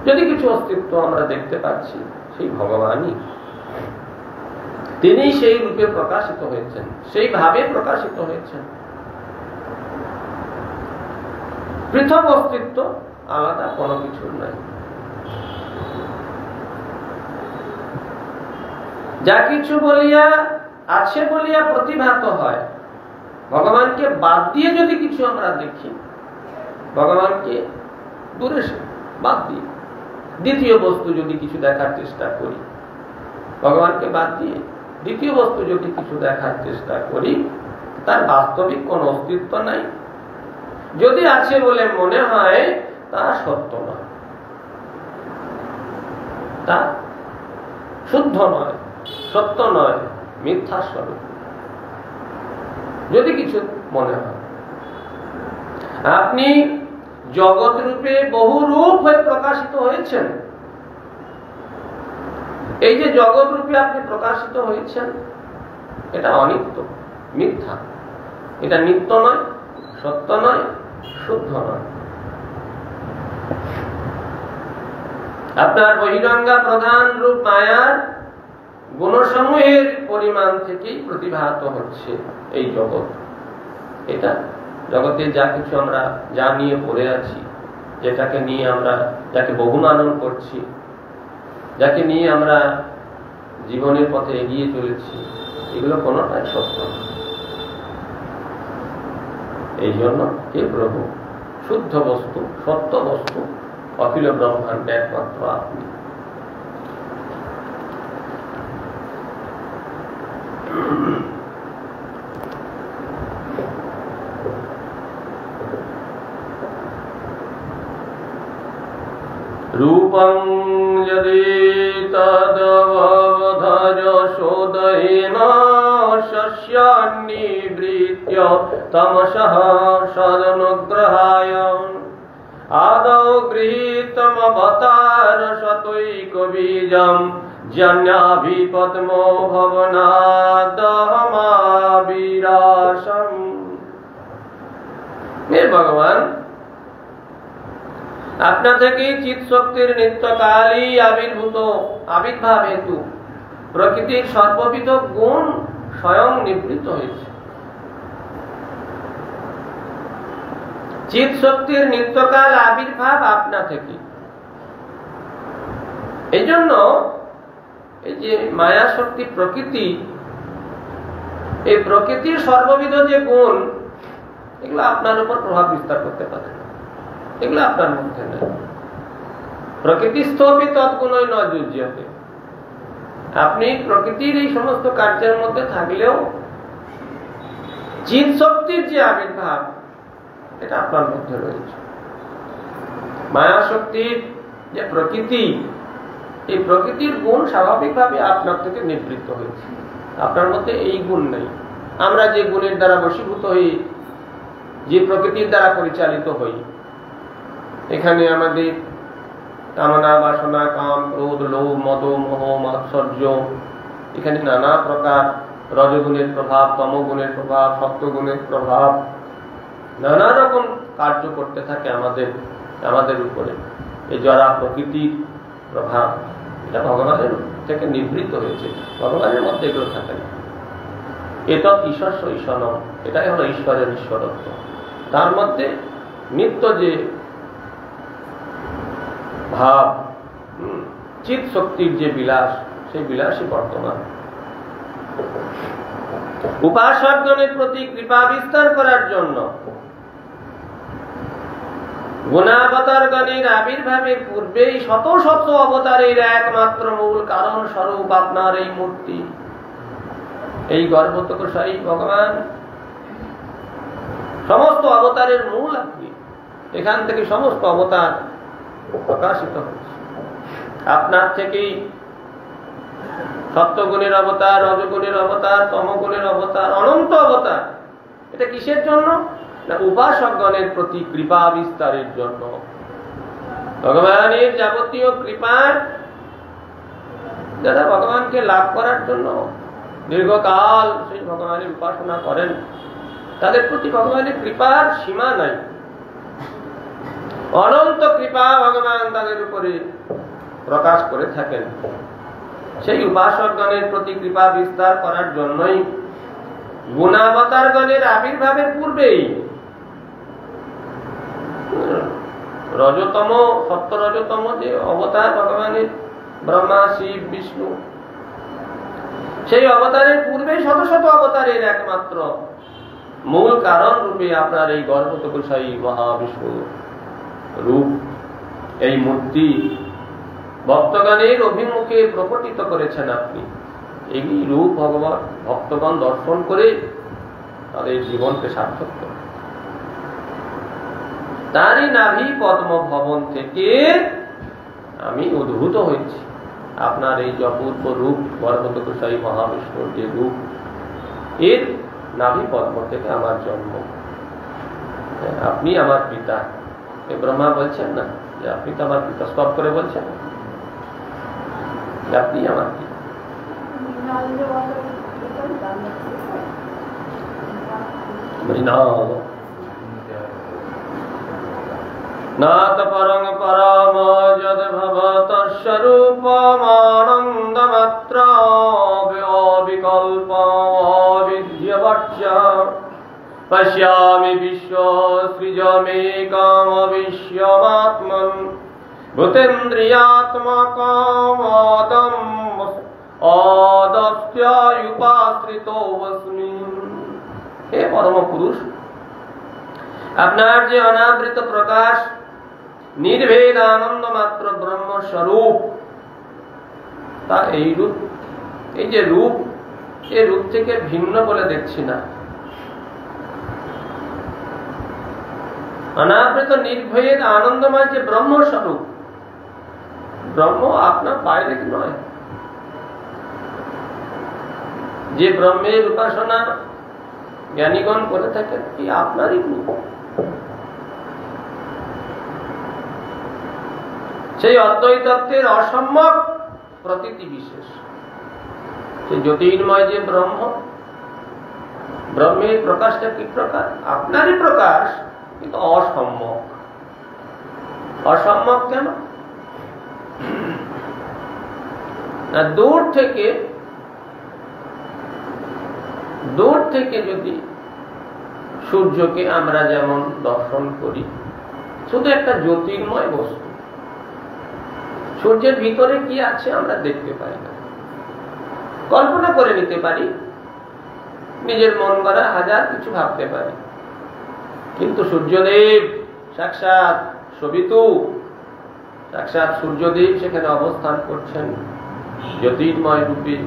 যদি কিছু অস্তিত্ব আমরা দেখতে পাচ্ছি, সেই ভগবানই। তিনি সেই রূপে প্রকাশিত হয়েছেন, সেই ভাবে প্রকাশিত হয়েছেন। পৃথক অস্তিত্ব আলাদা কোনো কিছুর নাই। যা কিছু বলিয়া আছে বলিয়া প্রতিভাত হয়, ভগবানকে বাদ দিয়ে যদি কিছু আমরা দেখি, ভগবানকে দূরে বাদ দিয়ে দ্বিতীয় বস্তু যদি কিছু দেখার চেষ্টা করি, ভগবানকে বাদ দিয়ে দ্বিতীয় বস্তু যদি কিছু দেখার চেষ্টা করি, তার বাস্তবিক কোন অস্তিত্ব নাই। যদি আছে বলে মনে হয়, তা সত্য নয়, তা শুদ্ধ নয়, সত্য নয়, মিথ্যা স্বরূপ। যদি কিছু মনে হয়, আপনি জগৎ রূপে বহু রূপ হয়ে প্রকাশিত হয়েছেন। এই যে জগৎ রূপে আপনি প্রকাশিত হয়েছেন, এটা অনিত্য, মিথ্যা। এটা নিত্য নয়, সত্য নয়, শুদ্ধ নয়। আপনার বহিরঙ্গা প্রধান রূপ মায়ার গুণসমূহের পরিমাণ থেকেই প্রতিভাত হচ্ছে এই জগৎ। এটা জগতে যা কিছু আমরা যা নিয়ে পড়ে আছি, যেটাকে নিয়ে আমরা যাকে বহুমানন করছি, যাকে নিয়ে আমরা জীবনের পথে এগিয়ে চলেছি, এগুলো কোনোটাই সত্য না। এই জন্য হে প্রভু, শুদ্ধ বস্তু, সত্য বস্তু, অখিল ব্রহ্মাণ্ডে একমাত্র আপনি। রূপং যদি তদবধজ শোদহেন শস্যান্নিবৃত্য তমসঃ সদনুগ্রহায় আদৌ গৃহীতমবতার শতৈকবীজম জন্যাভিপদ্মো ভবনাদহমাবিরাসম। হে ভগবান, আপনা থেকে চিৎ শক্তির নিত্যকালই আবির্ভাব হেতু প্রকৃতির সর্ববিধ গুণ স্বয়ং নিবৃত্ত হয়েছে। চিৎ শক্তির নিত্যকাল আবির্ভাব আপনা থেকে। এই জন্য এই যে মায়া শক্তি প্রকৃতি, এই প্রকৃতির সর্ববিধ যে গুণ, এগুলো আপনার উপর প্রভাব বিস্তার করতে পারে, এগুলো আপনার মধ্যে নেই। প্রকৃতিস্থপি তৎগুণই ন যুজ্যতে। আপনি প্রকৃতির এই সমস্ত কার্যের মধ্যে থাকলেও চিৎ শক্তির যে আবির্ভাব, এটা আপনার মধ্যে রয়েছে। মায়া শক্তির যে প্রকৃতি, এই প্রকৃতির গুণ স্বাভাবিকভাবে আপনার থেকে নিবৃত্ত হয়েছে। আপনার মধ্যে এই গুণ নেই। আমরা যে গুণের দ্বারা বশীভূত হই, যে প্রকৃতির দ্বারা পরিচালিত হই, এখানে আমাদের কামনা, বাসনা, কাম, ক্রোধ, লোভ, মদ, মোহ, মাৎসর্য, এখানে নানা প্রকার রজগুণের প্রভাব, তমগুণের প্রভাব, সত্যগুণের প্রভাব, নানা রকম কার্য করতে থাকে আমাদের উপরে। এই জরা প্রকৃতির প্রভাব, এটা ভগবানের থেকে নিবৃত্ত হয়েছে। ভগবানের মধ্যে এগুলো থাকে না। এটা ঈশ্বর ঈশ্বর, এটাই হলো ঈশ্বরের ঈশ্বরত্ব। তার মধ্যে নিত্য যে ভাব, চিৎ শক্তির যে বিলাস, সেই বিলাসী বর্তমান। উপাসকগণের প্রতি কৃপা বিস্তার করার জন্য গুণাবতারগণের আবির্ভাবের পূর্বেই শত শত অবতারের একমাত্র মূল কারণ স্বরূপ আপনার এই মূর্তি, এই গর্ভতকশায়ী ভগবান। সমস্ত অবতারের মূল আপনি, এখান থেকে সমস্ত অবতার প্রকাশিত হচ্ছে। আপনার থেকেই সত্যগুণের অবতার, রজগুণের অবতার, তমগুণের অবতার, অনন্ত অবতার। এটা কিসের জন্য? না উপাসকগণের প্রতি কৃপা বিস্তারের জন্য। ভগবানের যাবতীয় কৃপার যারা ভগবানকে লাভ করার জন্য দীর্ঘকাল সেই ভগবানের উপাসনা করেন, তাদের প্রতি ভগবানের কৃপার সীমা নাই। অনন্ত কৃপা ভগবান তাদের উপরে প্রকাশ করে থাকেন। সেই উপাসকগণের প্রতি কৃপা বিস্তার করার জন্যই গুণাবতারগণের আবির্ভাবের পূর্বেই রজতম, সত্য রজতম যে অবতার ভগবানের, ব্রহ্মা, শিব, বিষ্ণু, সেই অবতারের পূর্বে শত শত অবতারের একমাত্র মূল কারণ রূপে আপনার এই গর্ভতকশায়ী মহাবিষ্ণু রূপ, এই মূর্তি ভক্তগণের অভিমুখে প্রকটিত করেছেন আপনি। এই রূপ ভগবান ভক্তগণ দর্শন করে তাদের জীবনকে সার্থক করে। তারই নাভি পদ্ম ভবন থেকে আমি উদ্ভূত হয়েছি। আপনার এই অপূর্ব রূপ গর্ভতকশায়ী মহাবিষ্ণুর যে রূপ, এর নাভি পদ্ম থেকে আমার জন্ম। আপনি আমার পিতা, এ ব্রহ্মা বলছেন না যে আপনি তো আমার পিতা, স্তব করে বলছেন আপনি আমার পিতা। নাত পরং পরম যদ ভবতস্বরূপমানন্দমাত্র বিকল্প বিদ্যবচ্চ পশ্যামি বিশ্ব সৃজমেকম বিশ্বমাত্মন ভূতেন্দ্রিয়াত্মকমদম অদস্ত্যুপাশ্রিতোऽস্মি। হে পরম পুরুষ, আপনার যে অনাবৃত প্রকাশ, নির্ভেদ আনন্দ মাত্র ব্রহ্মস্বরূপ, তা এই রূপ, এই যে রূপ, এই রূপ থেকে ভিন্ন বলে দেখছি না। অনাবৃত নির্ভেদ আনন্দময় যে ব্রহ্মস্বরূপ, ব্রহ্ম আপনার বাইরে নয়। যে ব্রহ্মের উপাসনা জ্ঞানীগণ করে থাকেন, এই আপনারই রূপ। সেই অদ্বৈত তত্ত্বের অসম্যক প্রতীতি বিশেষ, সেই জ্যোতির্ময় যে ব্রহ্ম, ব্রহ্মের প্রকাশটা কি প্রকার? আপনারই প্রকাশ, কিন্তু অসম্যক। অসম্যক কেন? না দূর থেকে যদি সূর্যকে আমরা যেমন দর্শন করি, শুধু একটা জ্যোতির্ময় বস্তু, সূর্যের ভিতরে কি আছে আমরা দেখতে পাই না। কল্পনা করে নিতে পারি, নিজের মন গড়া হাজার কিছু ভাবতে পারি, কিন্তু সূর্যদেব সাক্ষাৎ সবিতু, সাক্ষাৎ সূর্যদেব সেখানে অবস্থান করছেন জ্যোতির্ময় রূপে।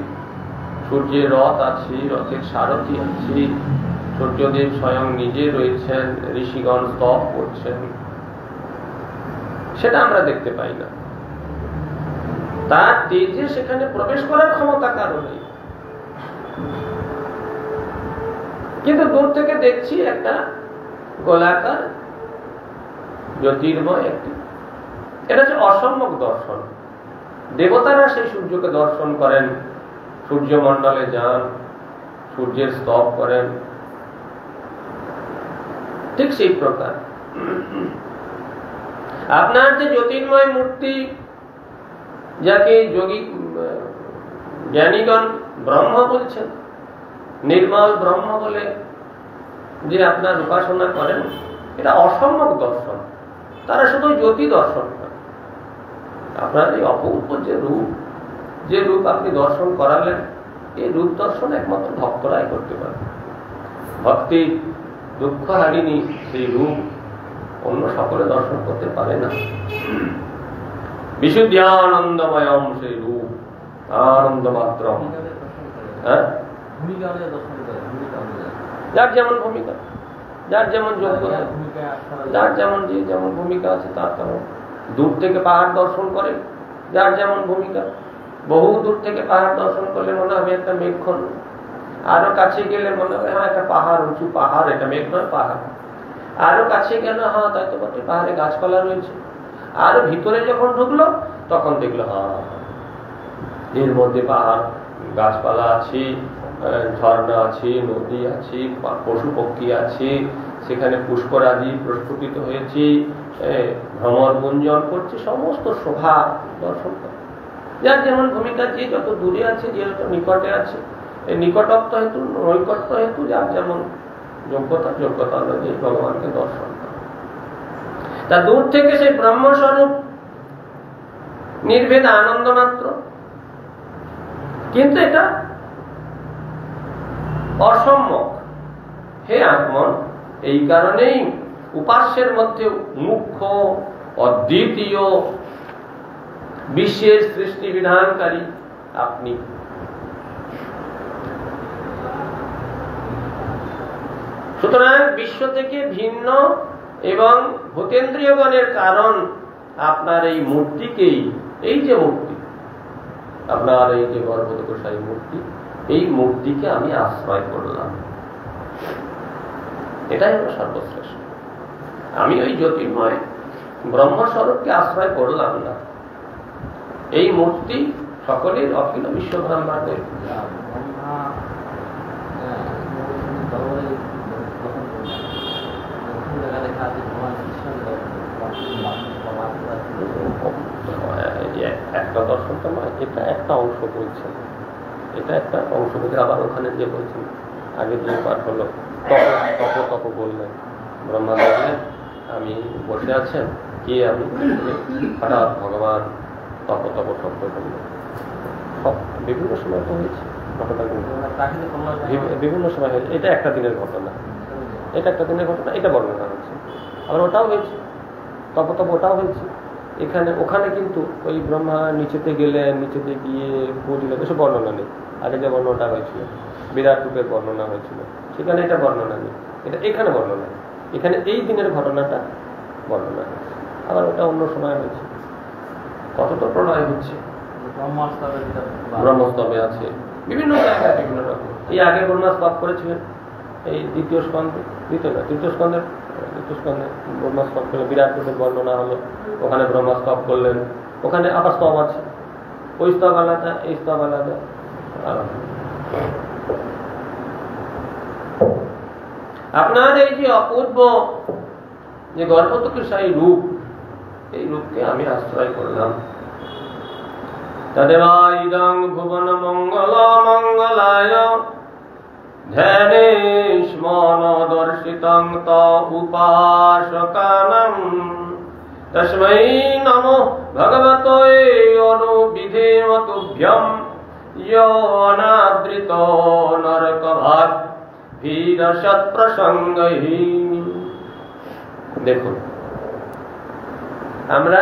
সূর্যের রথ আছে, রথের সারথি আছে, সূর্যদেব স্বয়ং নিজে রয়েছেন, ঋষিগণ স্তব করছেন, সেটা আমরা দেখতে পাই না। তার তেজে সেখানে প্রবেশ করার ক্ষমতা কারো নেই, কিন্তু দূর থেকে দেখছি একটা গোলাকার জ্যোতির্ময় একটি, এটা হচ্ছে অসম্যক দর্শন। দেবতারা সেই সূর্যকে দর্শন করেন, সূর্যমণ্ডলে যান, সূর্যের স্তব করেন, ঠিক সেই প্রকার আপনার যে জ্যোতির্ময় মূর্তি, যাকে যোগী জ্ঞানীগণ ব্রহ্ম বলছেন, নির্মল ব্রহ্ম বলে যে আপনার উপাসনা করেন, এটা অসম্যক দর্শন। তারা শুধু জ্যোতি দর্শন করে। আপনার এই অপূর্ব যে রূপ, যে রূপ আপনি দর্শন করালেন, এই রূপ দর্শন একমাত্র ভক্তরাই করতে পারে। ভক্তি দুঃখ হারিনি সেই রূপ অন্য সকলে দর্শন করতে পারে না। বিশুদ্ধ আনন্দময়ম সেই রূপ, আনন্দ মাত্র। যার যেমন ভূমিকা, যার যেমন যোগ্যতা, যার যেমন যে যেমন ভূমিকা আছে তার তেমন। দূর থেকে পাহাড় দর্শন করে, যার যেমন ভূমিকা। বহু দূর থেকে পাহাড় দর্শন করলে মনে হবে একটা মেঘখণ্ড, আরো কাছে গেলে মনে হবে হ্যাঁ একটা পাহাড়, উঁচু পাহাড়, এটা মেঘ নয় পাহাড়। আরো কাছে গেল হ্যাঁ তাই তো বটে, পাহাড়ে গাছপালা রয়েছে। আরো ভিতরে যখন ঢুকলো তখন দেখলো হ্যাঁ এর মধ্যে পাহাড়, গাছপালা আছে, ঝর্ণা আছে, নদী আছে, পশু পক্ষী আছে, সেখানে পুষ্করাদি প্রস্ফুটিত হয়েছে, ভ্রমর গুঞ্জন করছে, সমস্ত শোভা দর্শন করে। যার যেমন ভূমিকা, যে যত দূরে আছে, যে যত নিকটে আছে, এই নিকটত্ব হেতু নৈকট্য হেতু যার যেমন যোগ্যতা অনুযায়ী ভগবানকে দর্শন করে। তা দূর থেকে সেই ব্রহ্মস্বরূপ নির্ভেদ আনন্দ মাত্র, কিন্তু এটা অসম্যক। হে আত্মন, এই কারণেই উপাস্যের মধ্যে মুখ্য, অদ্বিতীয়, বিশ্বের সৃষ্টি বিধানকারী আপনি। সুতরাং বিশ্ব থেকে ভিন্ন এবং ভূতেন্দ্রিয়গণের কারণ আপনার এই মূর্তিকেই, এই যে মূর্তি আপনার, এই যে গর্ভদোষায়ী মূর্তি, এই মূর্তিকে আমি আশ্রয় করলাম। এটাই হলো সর্বশ্রেষ্ঠ। আমি ওই জ্যোতির্ময় ব্রহ্মস্বরূপকে আশ্রয় করলাম না। এই মূর্তি সকলের অখিল বিশ্বব্রহ্মাণ্ডের। একটা দর্শন তো নয়, এটা একটা অংশ বলছেন, এটা একটা অংশ বলছে। আবার ওখানে যে বলছেন আগে যে পাঠ হলো, তপ বললেন, ব্রহ্মা বললেন আমি বসে আছেন কি, আমি হঠাৎ ভগবান তপ শব্দ করলেন। বিভিন্ন সময় তো হয়েছে ঘটনা, বিভিন্ন সময় হয়েছে। এটা একটা দিনের ঘটনা, এটা একটা দিনের ঘটনা, এটা বর্ণনা হচ্ছে। আবার ওটাও হয়েছে, তপ ওটাও হয়েছে। ওখানে কিন্তু ওই ব্রহ্মা নিচেতে গেলেন, নিচেতে গিয়ে বলিলেন, এসব বর্ণনা নেই। আগে যে বর্ণনাটা হয়েছিল, বিরাট রূপের বর্ণনা হয়েছিল, সেখানে এটা বর্ণনা নেই। এটা এখানে বর্ণনা, এখানে এই দিনের ঘটনাটা বর্ণনা হয়েছে। আবার ওটা অন্য সময় হয়েছে। কতটা প্রলয় হচ্ছে, ব্রহ্মস্তবে আছে, বিভিন্ন জায়গায় বিভিন্ন রকম। এই আগে ব্রহ্মাস্তব করেছিলেন এই তৃতীয় স্কন্ধে ব্রহ্মাস্তব করলেন, বিরাট রূপের বর্ণনা হলো, ওখানে ব্রহ্মাস্তব করলেন, ওখানে আবার স্তব আছে, ওই স্তব আলাদা, এই স্তব আলাদা। আপনার এই যে অপূর্ব যে গর্ভদোষায়ী রূপ, এই রূপকে আমি আশ্রয় করলাম। তদেবা ইদং ভুবন মঙ্গল মঙ্গলায় ধ্যানেষ্মন দর্শিতং ত উপাসকানাম তস্मै নমো ভগবতে অনুবিধেম তুভ্যং यो अनादृतो नरकभाग भीरसत् प्रसंगहि। দেখুন, আমরা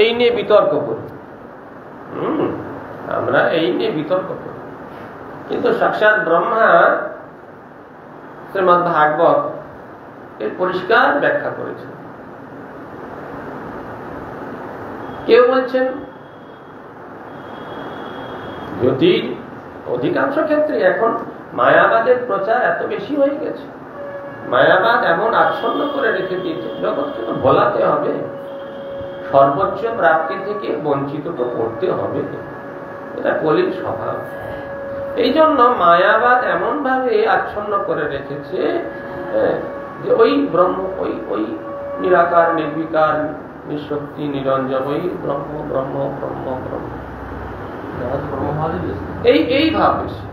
এই নিয়ে বিতর্ক করি, আমরা এই নিয়ে বিতর্ক করি, কিন্তু সাক্ষাৎ ব্রহ্মা শ্রীমদ্ ভাগবত এর পরিষ্কার ব্যাখ্যা করেছেন। কেউ বলছেন জ্যোতির অধিকাংশ ক্ষেত্রে এখন মায়াবাদের প্রচার এত বেশি হয়ে গেছে, মায়াবাদ এমন আচ্ছন্ন করে রেখে দিয়েছে, জগৎকে তো ভোলাতে হবে, সর্বোচ্চ প্রাপ্তি থেকে বঞ্চিত তো করতে হবে, এটা কলির স্বভাব। এই জন্য মায়াবাদ এমন ভাবে আচ্ছন্ন করে রেখেছে যে ওই ব্রহ্ম, ওই নিরাকার নির্বিকার নিঃশক্তি নিরঞ্জন, ওই ব্রহ্ম ব্রহ্ম ব্রহ্ম ব্রহ্ম, এই ভাব বেশি।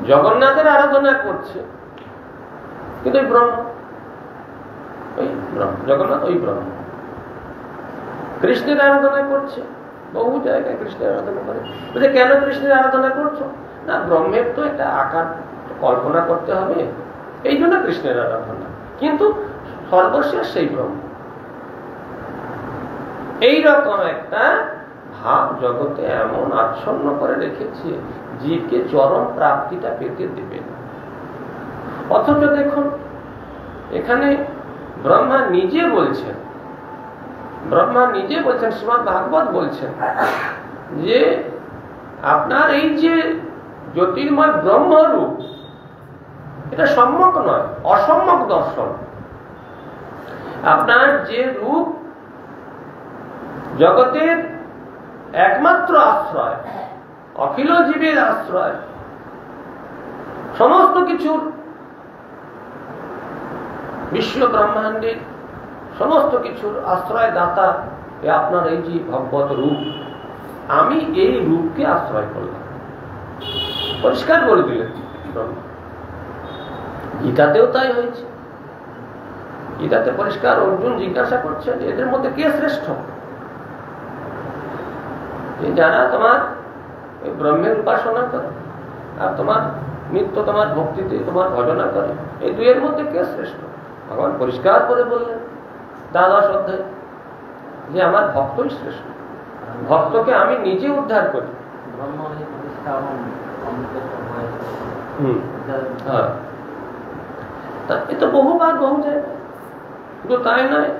জগন্নাথের আরাধনা করছে, কিন্তু ওই ব্রহ্ম, জগন্নাথ ওই ব্রহ্ম। কৃষ্ণের আরাধনা করছে, বহু জায়গায় কৃষ্ণের আরাধনা করে। বলছে কেন কৃষ্ণের আরাধনা করছো? না, ব্রহ্মের তো একটা আকার কল্পনা করতে হবে, এই জন্য কৃষ্ণের আরাধনা, কিন্তু সর্বশেষ সেই ব্রহ্ম। এইরকম একটা ভাব জগতে এমন আচ্ছন্ন করে রেখেছে, জীবকে চরম প্রাপ্তিটা পেতে দেবে না। অথচ দেখুন এখানে ব্রহ্মা নিজে বলছেন, শ্রীমদ্ ভাগবত বলছেন যে আপনার এই যে জ্যোতির্ময় ব্রহ্মরূপ, এটা সম্যক নয়, অসম্যক দর্শন। আপনার যে রূপ জগতের একমাত্র আশ্রয়, অখিল জীবের আশ্রয়, সমস্ত কিছুর, বিশ্ব ব্রহ্মাণ্ডের সমস্ত কিছুর আশ্রয় দাতা আপনার এই যে ভগবত রূপ, আমি এই রূপকে আশ্রয় করলাম। পরিষ্কার বলে দিলেন ব্রহ্মা। গীতাতেও তাই হয়েছে। গীতাতে পরিষ্কার অর্জুন জিজ্ঞাসা করছেন এদের মধ্যে কে শ্রেষ্ঠ? যারা তোমার ব্রহ্মের উপাসনা করে আর তোমার নিত্য তোমার ভক্তিতে তোমার ভজনা করে, এই দুইয়ের মধ্যে কে শ্রেষ্ঠ? ভগবান পরিষ্কার করে বললেন দ্বাদশ অধ্যায় যে আমার ভক্তই শ্রেষ্ঠ, ভক্তকে আমি নিজে উদ্ধার করি। এ তো বহুবার বহু জায়গায়, কিন্তু তাই নয়।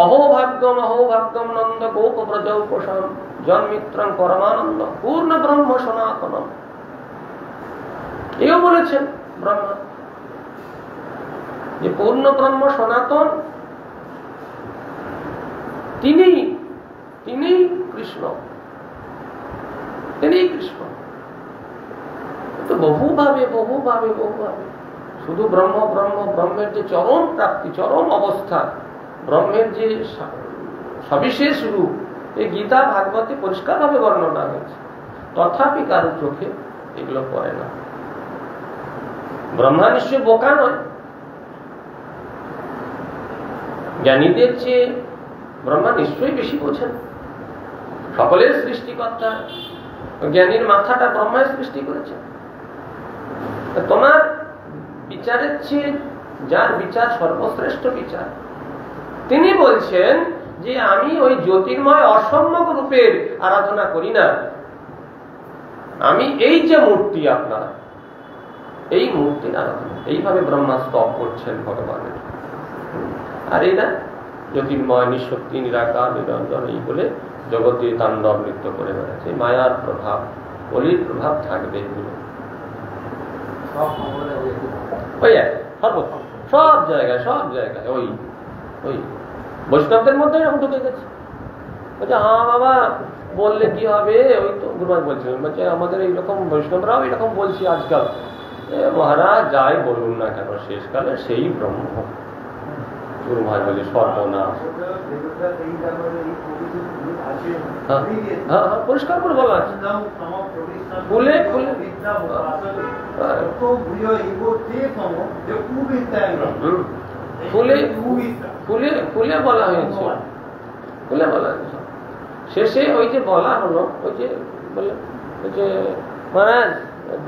অহোভাগ্যম নন্দ গোপ ব্রজৌপসাম জন্মিত্রং পরমানন্দ পূর্ণ ব্রহ্ম সনাতনম। এও বলেছেন ব্রহ্মা যে পূর্ণ ব্রহ্ম সনাতন তিনি কৃষ্ণ, তো বহুভাবে শুধু ব্রহ্মের যে চরম প্রাপ্তি, চরম অবস্থা, ব্রহ্মের যে সবিশেষ রূপ, এই গীতা ভাগবতে পরিষ্কার ভাবে বর্ণনা হয়েছে। তথাপি কারো চোখে এগুলো পড়ে না। ব্রহ্মা নিশ্চয় বোকা নয়, জ্ঞানীদের চেয়ে ব্রহ্মা নিশ্চয়ই বেশি বোঝেন। সকলের সৃষ্টিকর্তা, জ্ঞানীর মাথাটা ব্রহ্মায় সৃষ্টি করেছে। তোমার বিচারের চেয়ে যার বিচার সর্বশ্রেষ্ঠ বিচার, তিনি বলছেন যে আমি ওই জ্যোতির্ময় অসম্যক রূপের আরাধনা করি না, আমি এই যে মূর্তি আপনার, এই মূর্তির আরাধনা। এইভাবে ব্রহ্মা স্তব করছেন ভগবানের। আর এরা জ্যোতির্ময়, নিঃশক্তি, নিরাকার, নিরঞ্জন এই বলে জগতে তাণ্ডব নৃত্য করে বেড়াচ্ছে। মায়ার প্রভাব, কলির প্রভাব থাকবে এগুলো সব জায়গায় ওই বৈষ্ণবদের মধ্যে এরকম ঢুকে গেছে। বলছে হ্যাঁ বাবা বললে কি হবে, ওই তো গুরুমাজ বলছিলেন, বলছে আমাদের এইরকম বৈষ্ণবরাও এরকম বলছি আজকাল। মহারাজ যাই বলুন না কেন, শেষকালে সেই ব্রহ্ম। গুরুমাজ বলে সর্বনাশ। হ্যাঁ পরিষ্কার করে বলা আছে, খুলে বলা হয়েছে, শেষে ওই যে বলা হলো, ওই যে বলে যে মহারাজ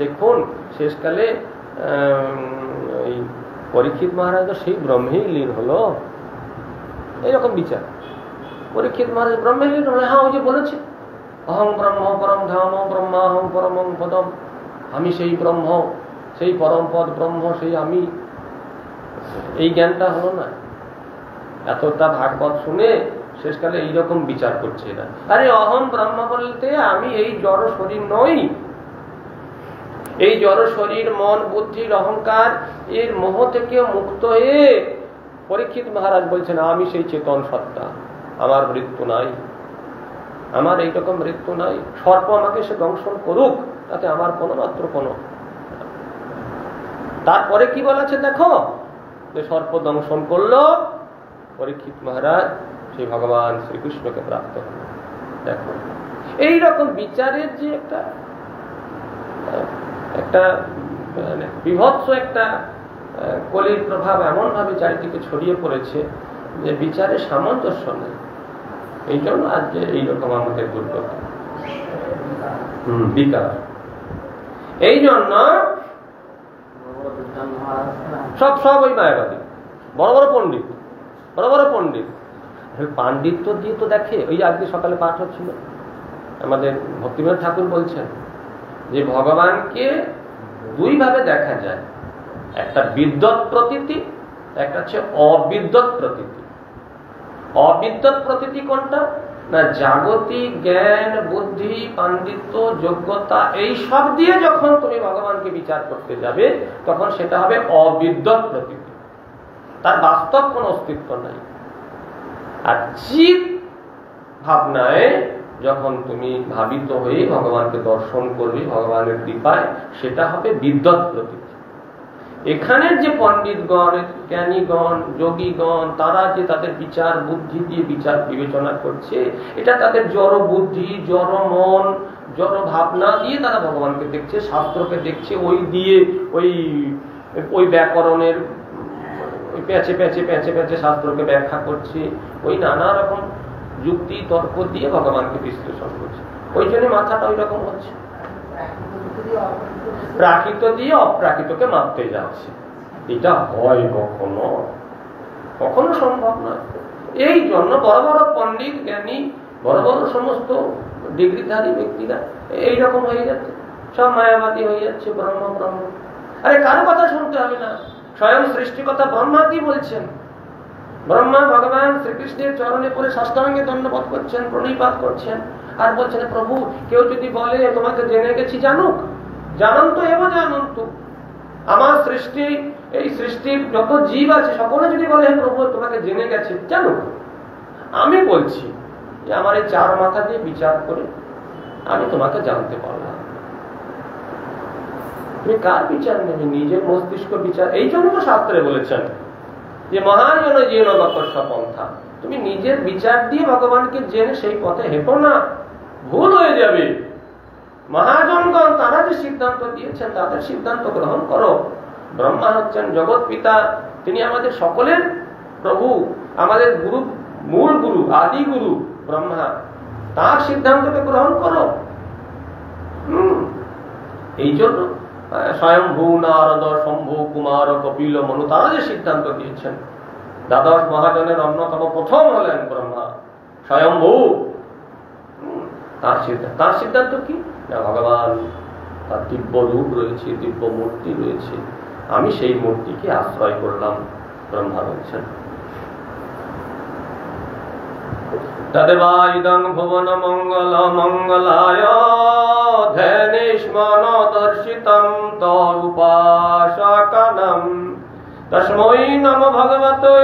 দেখুন শেষকালে ওই পরীক্ষিত মহারাজ তো সেই ব্রহ্মেই লীন হলো, এইরকম বিচার। পরীক্ষিত মহারাজ ব্রহ্মে লীন হলো। হ্যাঁ ওই যে বলেছে অহং ব্রহ্ম পরম ধাম ব্রহ্মাহং পরমং পদম, আমি সেই ব্রহ্ম, সেই পরম পদ ব্রহ্ম, সেই আমি। এই জ্ঞানটা হলো না। এতটা ভাগবত শুনে শেষকালে এইরকম বিচার করছে এরা। আরে অহং ব্রহ্ম বলতে আমি এই জড় শরীর নই। এই জড় শরীর, মন, বুদ্ধির অহংকার, এর মোহ থেকে মুক্ত হয়ে পরীক্ষিত মহারাজ বলছেন আমি সেই চেতন সত্তা, আমার মৃত্যু নাই, আমার এইরকম মৃত্যু নাই। সর্প আমাকে সে দংশন করুক, তাতে আমার কোনো মাত্র কোনো। তারপরে কি বলেছে দেখো, যে সর্প দংশন করলো পরীক্ষিত মহারাজ সেই ভগবান শ্রীকৃষ্ণকে প্রাপ্ত হল। দেখো এইরকম বিচারের যে একটা বিভৎস একটা কলির প্রভাব এমন ভাবে চারিদিকে ছড়িয়ে পড়েছে যে বিচারে সামঞ্জস্য নেই। এই জন্য আজকে এইরকম আমাদের দুর্গতি, বিকার। এই জন্য সব ওই মায়াবাদী, বড় বড় পণ্ডিত, পাণ্ডিত্য দিয়ে তো দেখে। ওই আজকে সকালে পাঠ হচ্ছিল, আমাদের ভক্তিবিনোদ ঠাকুর বলছেন যে ভগবানকে দুই ভাবে দেখা যায়, একটা বিদ্যৎ প্রতীতি, একটা হচ্ছে অবিদ্যৎ প্রতীতি। অবিদ্যৎ প্রতীতি কোনটা না, জাগতিক জ্ঞান, বুদ্ধি, পাণ্ডিত্য, যোগ্যতা এই সব দিয়ে যখন তুমি ভগবানকে বিচার করতে যাবে তখন সেটা হবে অবিদ্যৎ প্রতীতি, তার বাস্তব কোন অস্তিত্ব নাই। আর চিৎ ভাবনায় যখন তুমি ভাবিত হয়ে ভগবানকে দর্শন করবে ভগবানের কৃপায়, সেটা হবে বিদ্যৎ প্রতীতি। এখানের যে পণ্ডিতগণ, জ্ঞানীগণ, যোগীগণ, তারা যে তাদের বিচার বুদ্ধি দিয়ে বিচার বিবেচনা করছে, এটা তাদের জড় বুদ্ধি, জড় মন, জড় ভাবনা দিয়ে তারা ভগবানকে দেখছে, শাস্ত্রকে দেখছে, ওই দিয়ে ওই ব্যাকরণের প্যাঁচে প্যাঁচে প্যাঁচে প্যাঁচে শাস্ত্রকে ব্যাখ্যা করছে, ওই নানা রকম যুক্তি তর্ক দিয়ে ভগবানকে বিশ্লেষণ করছে। ওই জন্য মাথাটা ওই রকম হচ্ছে, প্রাকৃত দিয়ে অপ্রাকৃতকে মাপতে যাচ্ছে। এটা হয় কখনো কখনো সম্ভব নয়। এই জন্য বড় বড় পণ্ডিত জ্ঞানী, বড় বড় সমস্ত ডিগ্রিধারী ব্যক্তিরা এইরকম হয়ে যাচ্ছে, সব মায়াবাদী হয়ে যাচ্ছে, ব্রহ্ম ব্রহ্ম। আরে কারো কথা শুনতে হবে না, স্বয়ং সৃষ্টিকর্তা ব্রহ্মা কি বলছেন? ব্রহ্মা ভগবান শ্রীকৃষ্ণের চরণে পড়ে সাষ্টাঙ্গে দণ্ডবোধ করছেন, প্রণিপাত করছেন, আর বলছেন প্রভু কেউ যদি বলে তোমাকে জেনে গেছি, জানুক, জানন্ত এব জানন্ত। আমার সৃষ্টি, এই সৃষ্টির যত জীব আছে সকলে যদি বলে হে প্রভু তোমাকে জেনে গেছে, জানুক। আমি বলছি যে আমার এই চার মাথা দিয়ে বিচার করে আমি তোমাকে জানতে পারলাম। তুমি কার বিচার নেবে? নিজের মস্তিষ্ক বিচার। এই জন্য তো শাস্ত্রে বলেছেন যে মহাজন জীবনগত পন্থা, তুমি নিজের বিচার দিয়ে ভগবানকে জেনে সেই পথে হেঁটো না, ভুল হয়ে যাবে। মহাজনগণ তারা যে সিদ্ধান্ত দিয়েছেন তাদের সিদ্ধান্ত গ্রহণ করো। ব্রহ্মা হচ্ছেন জগৎ পিতা, তিনি আমাদের সকলের প্রভু, আমাদের গুরু, মূল গুরু, আদি গুরু ব্রহ্মা, তার সিদ্ধান্তকে গ্রহণ করো। এই জন্য স্বয়ংভূ নারদ, শম্ভু, কুমার, কপিল, মনু তারা যে সিদ্ধান্ত দিয়েছেন, দ্বাদশ মহাজনের অন্যতম প্রথম হলেন ব্রহ্মা স্বয়ংভূ। তার সিদ্ধান্ত কি না, ভগবান তার দিব্য রূপ রয়েছে, দিব্য মূর্তি রয়েছে, আমি সেই মূর্তিকে আশ্রয় করলাম। ব্রহ্মা বলছেন তদেবাইদং ভুবন মঙ্গল মঙ্গলায় ধ্যানেষ্মন দর্শিতম তৌপাসকানম তস্मै নমো ভগবতে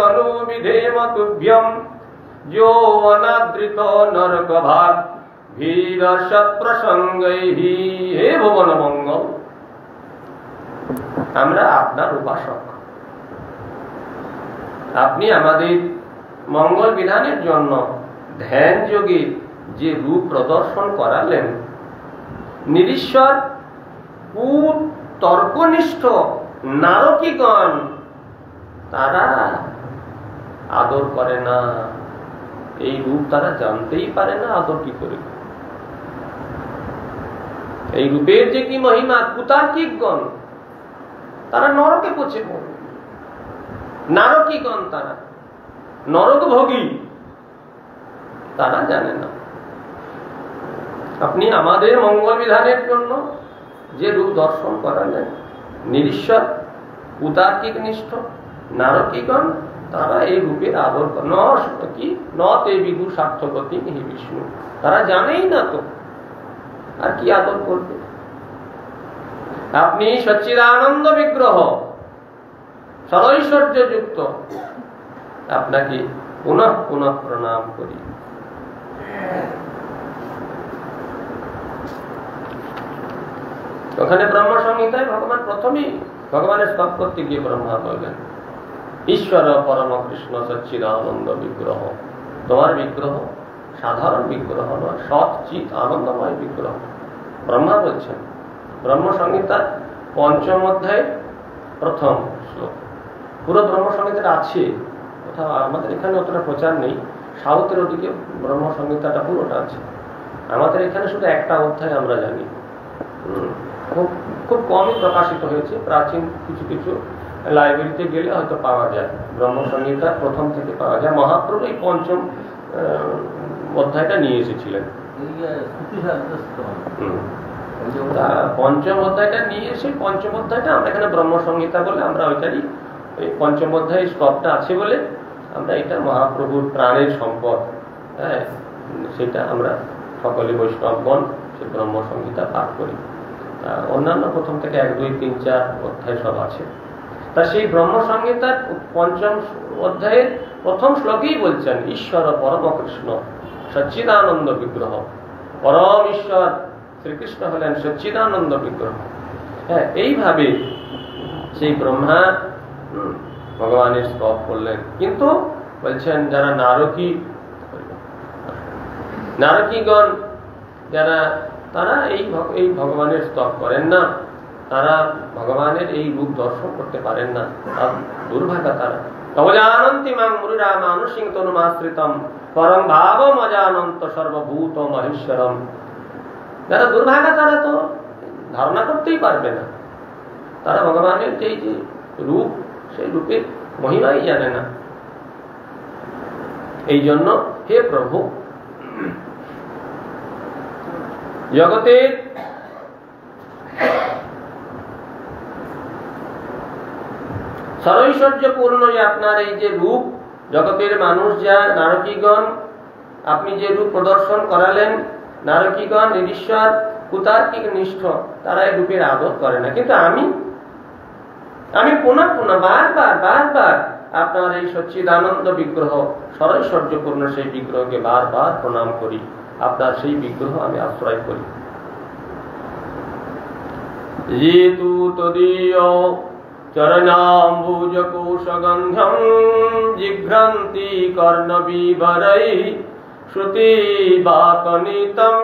অনুবিধেম তুভ্যম যো অনাদৃত নরক ভাগ ভীরসৎ প্রসঙ্গৈহি। হে ভুবন মঙ্গল, আমরা আপনার উপাসক, আপনি আমাদের মঙ্গল বিধানের জন্য ধ্যান যোগে যে রূপ প্রদর্শন করালেন, নিরীশ্বর তর্কনিষ্ঠ নারকীগণ তারা আদর করে না, এই রূপ তারা জানতেই পারে না, আদর কি করে? এই রূপের যে কি মহিমা, কুতার্কিকগণ তারা নরকে পৌঁছে পড়ে। নারকীগণ তারা নরক ভোগী, তারা জানে না। আপনি আমাদের মঙ্গল বিধানের জন্য যে রূপ দর্শন করালেন, নিরীশ্বর উদার্কিক নিষ্ঠ নারকীগণ তারা এই রূপের আদর কি নে বিদু স্বার্থগতি হে বিষ্ণু, তারা জানেই না তো আর কি আদর করবে? আপনি সচ্চিদানন্দ বিগ্রহ, সরৈশ্বর্য যুক্ত, আপনাকে পুনঃ পুনঃ প্রণাম করি। ওখানে ব্রহ্ম সংহিতায় ভগবান প্রথমেই ভগবানের স্তব করতে গিয়ে ব্রহ্মা বললেন ঈশ্বর পরম কৃষ্ণ সচ্চিদানন্দ বিগ্রহ। তোমার বিগ্রহ সাধারণ বিগ্রহ নয়, সৎ চিৎ আনন্দময় বিগ্রহ। ব্রহ্মা বলছেন ব্রহ্ম সংহিতা ৫ম অধ্যায় ১ম শ্লোক। পুরো ব্রহ্ম সংহিতাটা আছে, কোথাও আমাদের এখানে অতটা প্রচার নেই, সাউথের ওদিকে ব্রহ্ম সংহিতাটা পুরোটা আছে, আমাদের এখানে শুধু একটা অধ্যায় আমরা জানি। খুব খুব কমই প্রকাশিত হয়েছে, প্রাচীন কিছু কিছু লাইব্রেরিতে গেলে হয়তো পাওয়া যায়, ব্রহ্ম সংহিতা প্রথম থেকে পাওয়া যায়। মহাপ্রভু এই পঞ্চম অধ্যায়টা নিয়ে এসেছিলেন, পঞ্চম অধ্যায়টা নিয়ে এসে পঞ্চম অধ্যায়টা আমরা এখানে ব্রহ্ম সংহিতা বলে আমরা ওইটারই ওই পঞ্চম অধ্যায় স্তবটা আছে বলে আমরা এটা মহাপ্রভুর প্রাণের সম্পদ, হ্যাঁ, সেটা আমরা সকলে বৈষ্ণবগণ সে ব্রহ্ম সংহিতা পাঠ করি। অন্যান্য প্রথম থেকে 1, 2, 3, 4 অধ্যায় সব আছে। তা সেই ব্রহ্ম সংহিতার পঞ্চম অধ্যায়ের প্রথম শ্লোকেই বলছেন ঈশ্বর পরম কৃষ্ণ সচ্চিদানন্দ বিগ্রহ। পরম ঈশ্বর শ্রীকৃষ্ণ হলেন সচ্চিদানন্দ বিগ্রহ। হ্যাঁ, এইভাবে সেই ব্রহ্মা ভগবানের স্তব করলেন। কিন্তু বলছেন যারা নারকীগণ যারা তারা এই ভগবানের স্তব করেন না, তারা ভগবানের এই রূপ দর্শন করতে পারেন না, দুর্ভাগা তারা। অজানন্তি মাং মুরিরা মানসিং তনুমাশ্রিতম পরম ভাবম অজানন্ত সর্বভূত মহেশ্বরম। যারা দুর্ভাগা তারা তো ধারণা করতেই পারবে না, তারা ভগবানের যে রূপ সেই রূপের মহিমাই জানে না। এই জন্য হে প্রভু, জগতের সরৈশ্বর্যপূর্ণ যে আপনার এই যে রূপ, জগতের মানুষ যা নারকীগণ আপনি যে রূপ প্রদর্শন করালেন, নারকীগণ নিরীশ্বর কুতার্কিক নিষ্ঠ, তারা এই রূপের আদর করে না। কিন্তু আমি পুনঃ পুনঃ বারবার আপনার এই সচ্চিদানন্দ বিগ্রহ সরৈশ্বর্যপূর্ণ সেই বিগ্রহকে বারবার প্রণাম করি, আপনার সেই বিগ্রহ আমি আশ্রয় করি। যেতু তদীয় চরণাম্বুজকোশগন্ধম জিঘ্রান্তি কর্ণবিভরৈ শ্রুতি বাকনিতম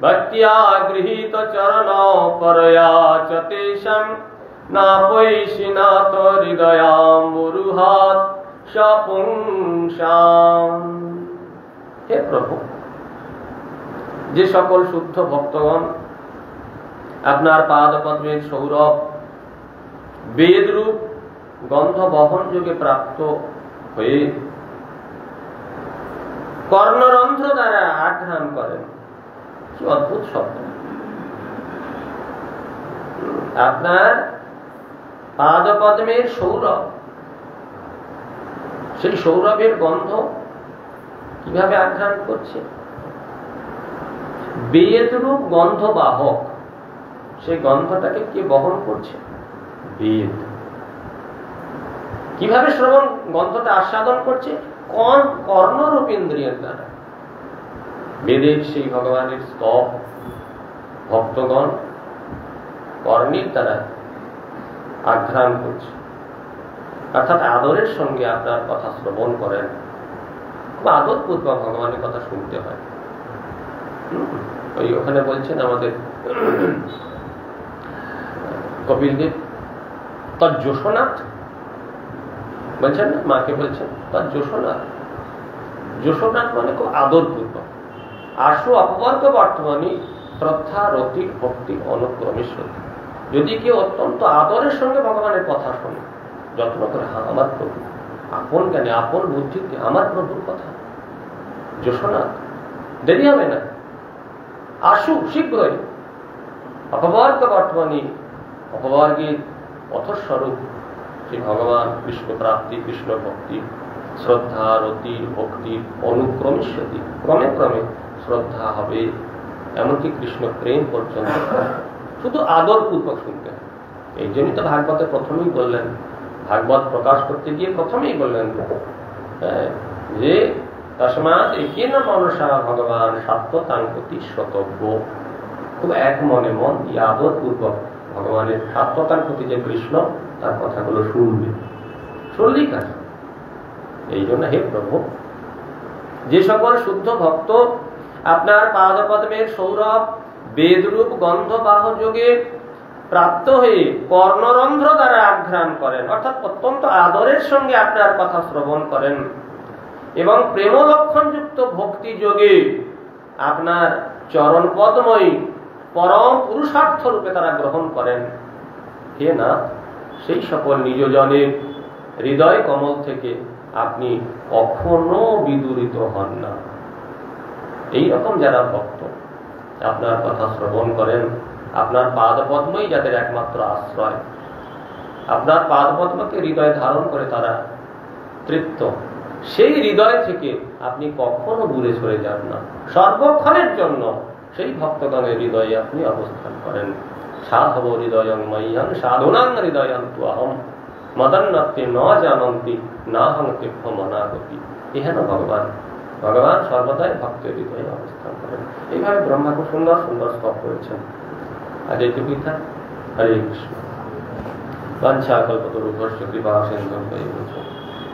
ভক্ত্যা গৃহীত চরণ পরয়া চ তেষাং নাপৈশিনাথ হৃদয়াম্বুরুহাৎ সপুংসাম। হে প্রভু, যে সকল শুদ্ধ ভক্তগণ আপনার পাদপদ্মের সৌরভ বেদরূপ গন্ধ বহন যোগে প্রাপ্ত হয়ে কর্ণরন্ধ্র দ্বারা আঘ্রাণ করেন, কি অদ্ভুত শব্দ। আপনার পাদপদ্মের সৌরভ, সেই সৌরভের গন্ধ কিভাবে আঘ্রাণ করছে? বেদরূপ গন্ধ বাহক, সেই গন্ধটাকে কে বহন করছে? বেদ। কিভাবে শ্রবণ গন্ধটা আস্বাদন করছে? কর্ণরূপ ইন্দ্রিয়ের দ্বারা। বেদের সেই ভগবানের স্তব ভক্তগণ কর্ণের দ্বারা আঘ্রাণ করছে, অর্থাৎ আদরের সঙ্গে আপনার কথা শ্রবণ করেন। খুব আদরপূর্বক ভগবানের কথা শুনতে হয়। ওই ওখানে বলছেন আমাদের কপিলদেব, তার যশোনাথ বলছেন না, মাকে বলছেন তার যশোনাথ। যশোনাথ মানে খুব আদরপূর্বক। আশু অপবর্গ বর্তমানে শ্রদ্ধা রতি ভক্তি অনুক্রমেশ্বর। যদি কেউ অত্যন্ত আদরের সঙ্গে ভগবানের কথা শোনে, যত্ন করে, হ্যাঁ আমার প্রভু, আপন জ্ঞানে আপন বুদ্ধিতে আমার প্রভুর কথা, যশোনাথ, দেরি হবে না, আসু শীঘ্রই। অপবর্গ বর্তমানে অপবর্গের পথস্বরূপ সেই ভগবান কৃষ্ণ প্রাপ্তি, কৃষ্ণ ভক্তি, শ্রদ্ধা রতি ভক্তির অনুক্রমেশ্বরী, ক্রমে ক্রমে শ্রদ্ধা হবে, এমনকি কৃষ্ণ প্রেম পর্যন্ত শুধু আদরপূর্বক শুনতে হয়। এই জন্যই তো ভাগবতে প্রথমেই বললেন, ভাগবত প্রকাশ করতে গিয়ে প্রথমেই বললেন যে তস্মাৎ একেন মনসা ভগবান সাত্বতাঙ্কতি শ্রোতব্য। খুব এক মনে মন দিয়ে আদরপূর্বক ভগবানের সাত্বতার প্রতি যে কৃষ্ণ, তার কথাগুলো শুনবে, শুনলেই কাজ। এই জন্য হে প্রভু, যে সকল শুদ্ধ ভক্ত আপনার পাদপদ্মের সৌরভ বেদরূপ গন্ধবাহ যোগে প্রাপ্ত হয়ে কর্ণরন্ধ্র দ্বারা আঘ্রাণ করেন, অর্থাৎ অত্যন্ত আদরের সঙ্গে আপনার কথা শ্রবণ করেন, এবং প্রেম লক্ষণযুক্ত ভক্তি যোগে আপনার চরণ পদ্মই পরম পুরুষার্থ রূপে তারা গ্রহণ করেন। হে না, সেই সকল নিজজনের হৃদয় কমল থেকে আপনি কখনো বিদূরিত হন না। এই রকম যারা ভক্ত আপনার কথা শ্রবণ করেন, আপনার পাদপদ্মই যাদের একমাত্র আশ্রয়, আপনার পাদপদ্মকে হৃদয়ে ধারণ করে তারা তৃপ্ত, সেই হৃদয় থেকে আপনি কখনো দূরে সরে যান না। সর্বক্ষণের জন্য সেই ভক্তগণের হৃদয়ে আপনি অবস্থান করেন। সাধব হৃদয়ং মহ্যং সাধুনাং হৃদয়ং ত্বহম মদন্নতে ন জানন্তি না হং তীর্থ মনাগতি। এহেন ভগবান ভগবান সর্বদাই ভক্তের হৃদয়ে অবস্থান করেন। এইভাবে ব্রহ্মা খুব সুন্দর সুন্দর স্তব করেছেন। আর এইটুকুই থাক। হরে কৃষ্ণ। বাঞ্ছা কল্পতরুভ্যশ্চ কৃপা সিন্ধুম পতিতানাং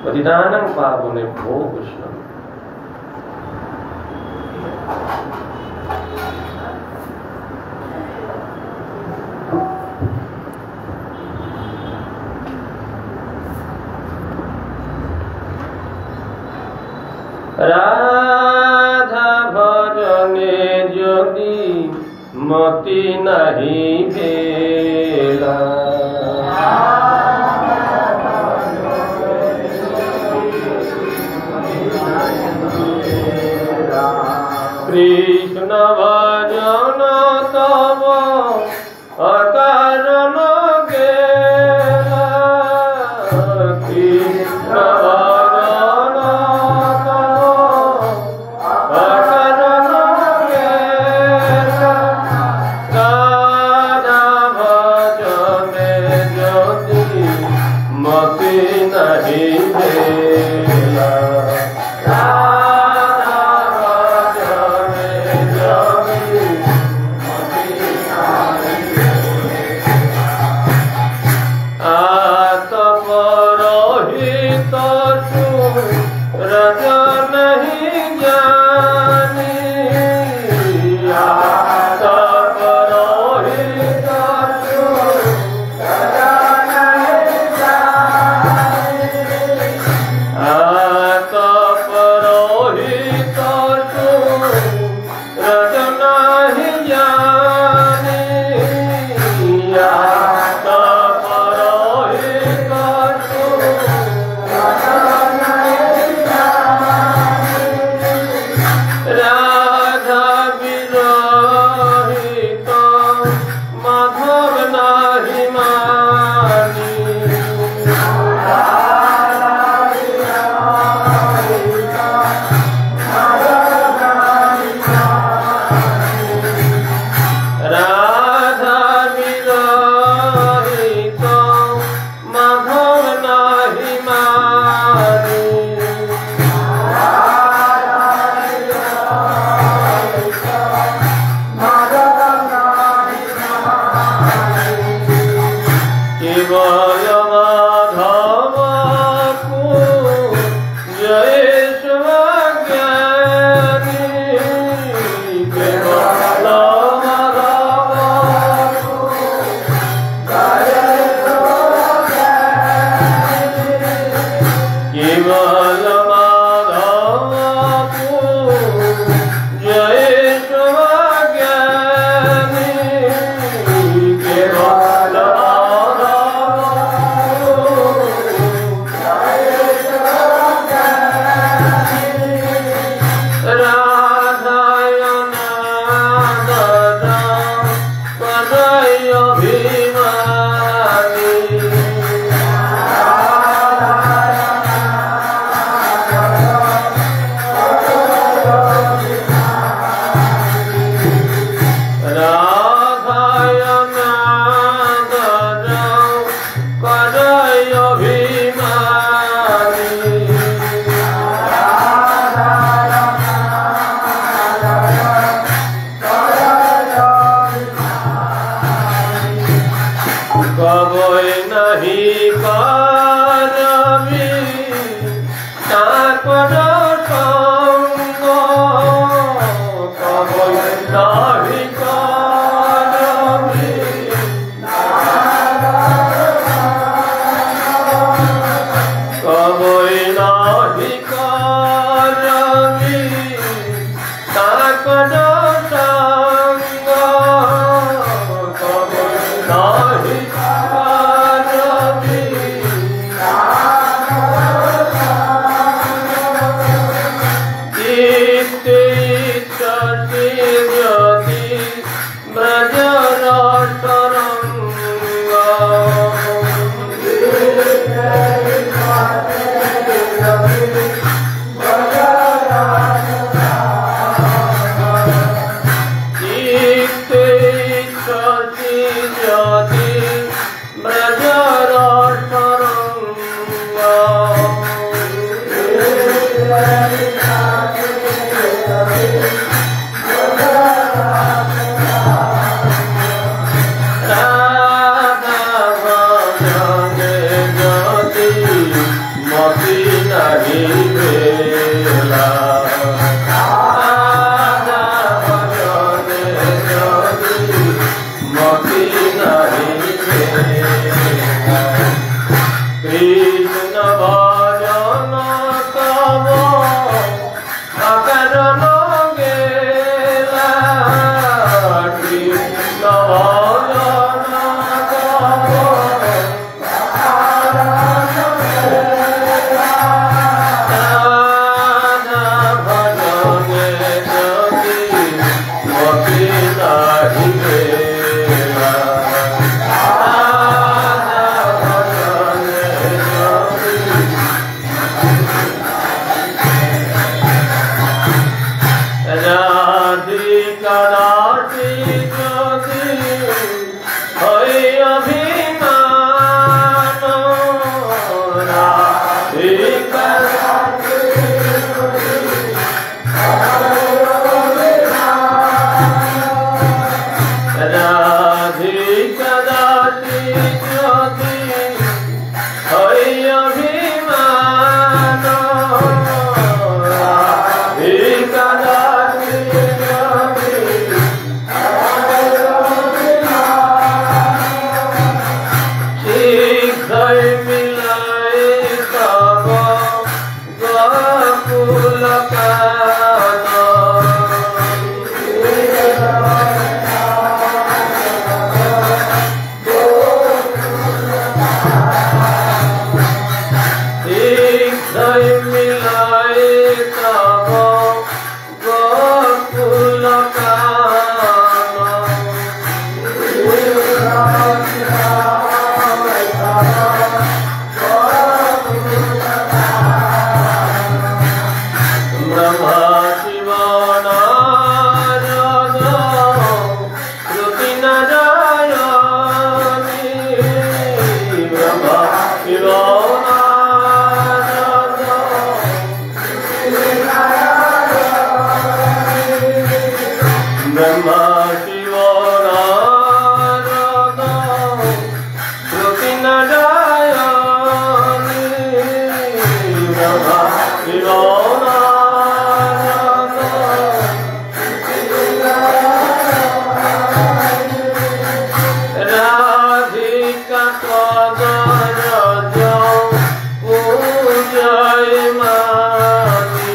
পতিতানাং পাবনেভ্যো বৈষ্ণবেভ্যো। রাধা ভজনে যদি মতি নাহি ভেলা, কৃষ্ণ ভজন তব অকারণ গেলা, কৃষ্ণ ভজন অকারণ গেলা, রাধা ভজনে যদি মতি নাহি ভেলা, রাধা ভজনে যদি কদাচি যদি হয় অভিমান রাধিকা রাধিকা দাসী যদি হয় অভিমান রাধিকা দাসী যদি শীঘ্রই মিলাই তব গোকুল কানন শীঘ্রই মিলাই তব গোকুল কানন ব্রহ্মা শিব নারদ শ্রুতি নারায়ণী ব্রহ্মা শিব নারদ ব্রহ্মা শিব নারদ শ্রুতি নারায়ণী ব্রহ্মা শিব রাধিকা কদরজ পূজয় মানি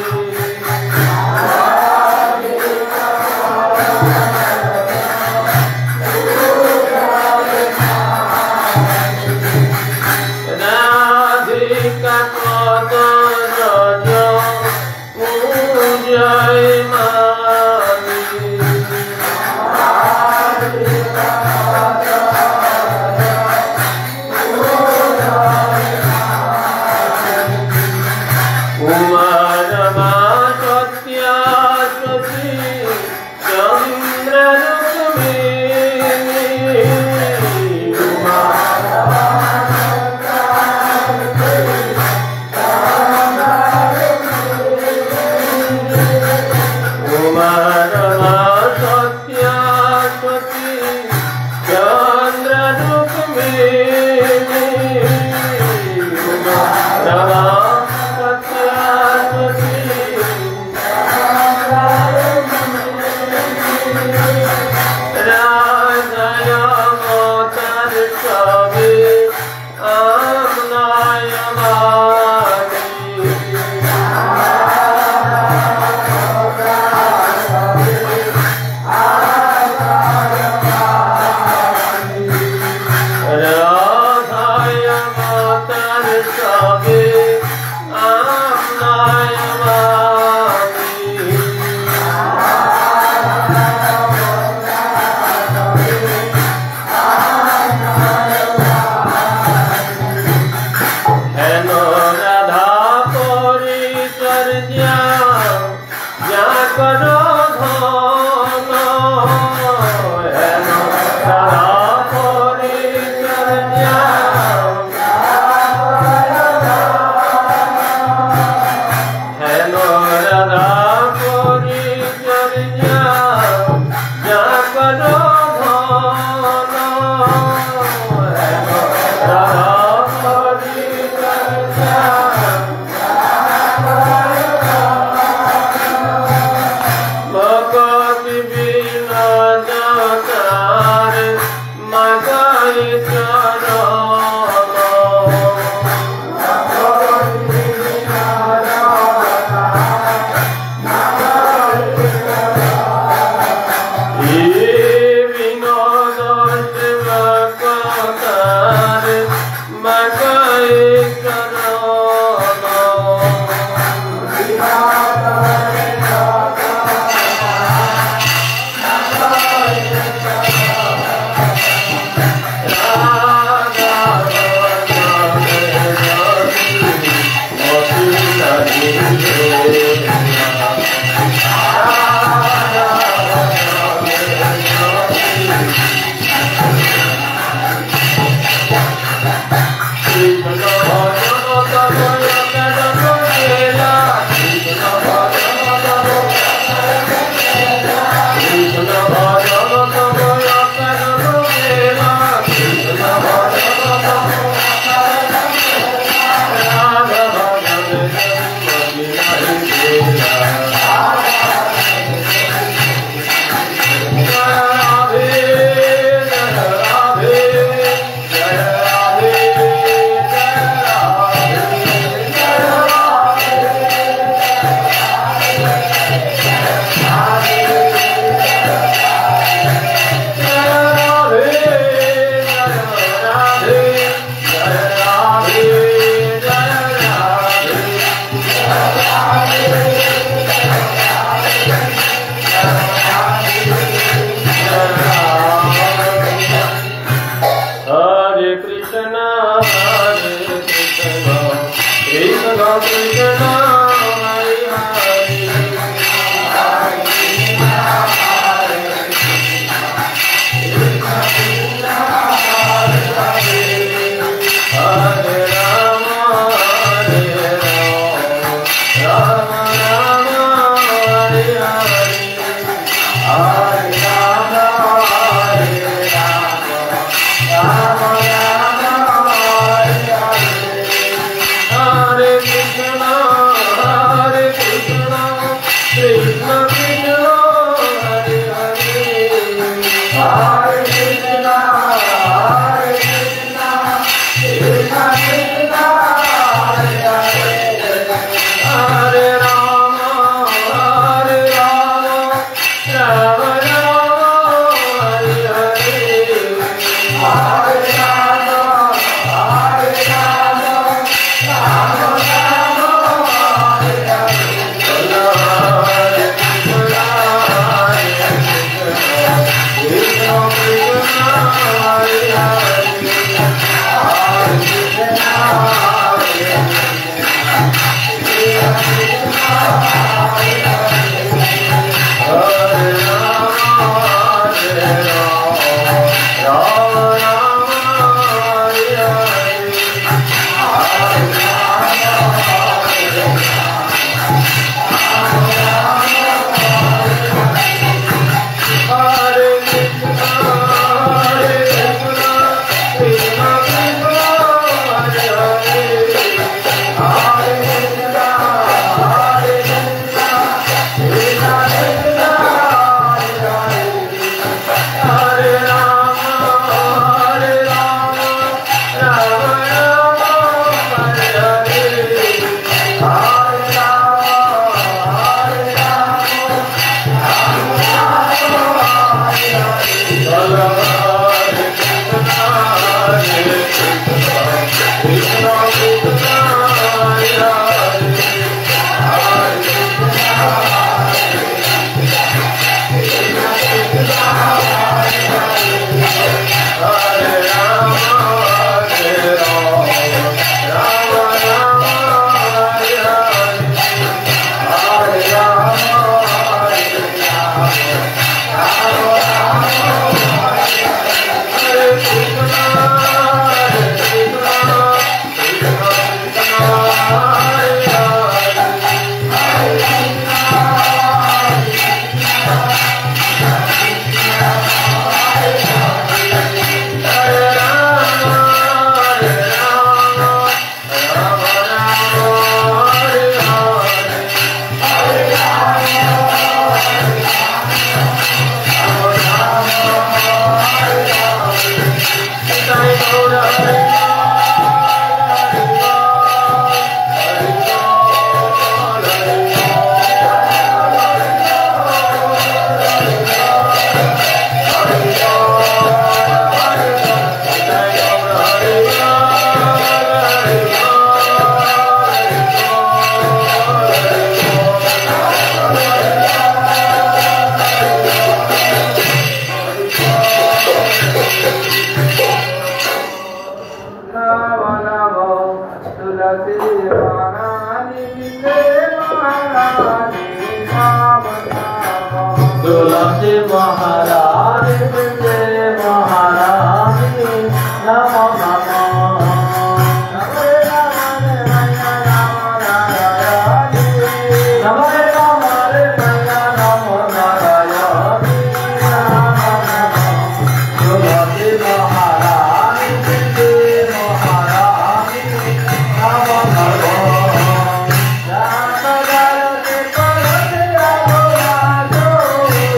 রাধিকা কদরজ পূজয় মানি কুমার মা সত্যা সতী চন্দ্র রুক্মিণী কুমার মা সত্যা সতী চন্দ্র রুক্মিণী কুমার মা সত্যা সতী রাজয় অবতার সবে আমনায় মানি রাধায় অবতার সবে আমনায় মানি হেন রাধা পরিচর্যা যা কর ধন হেন রাধা পরিচর্যা হেন রাধা পরিচর্যা যা কর ধন হেন রাধা পরিচর্যা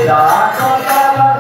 Jaya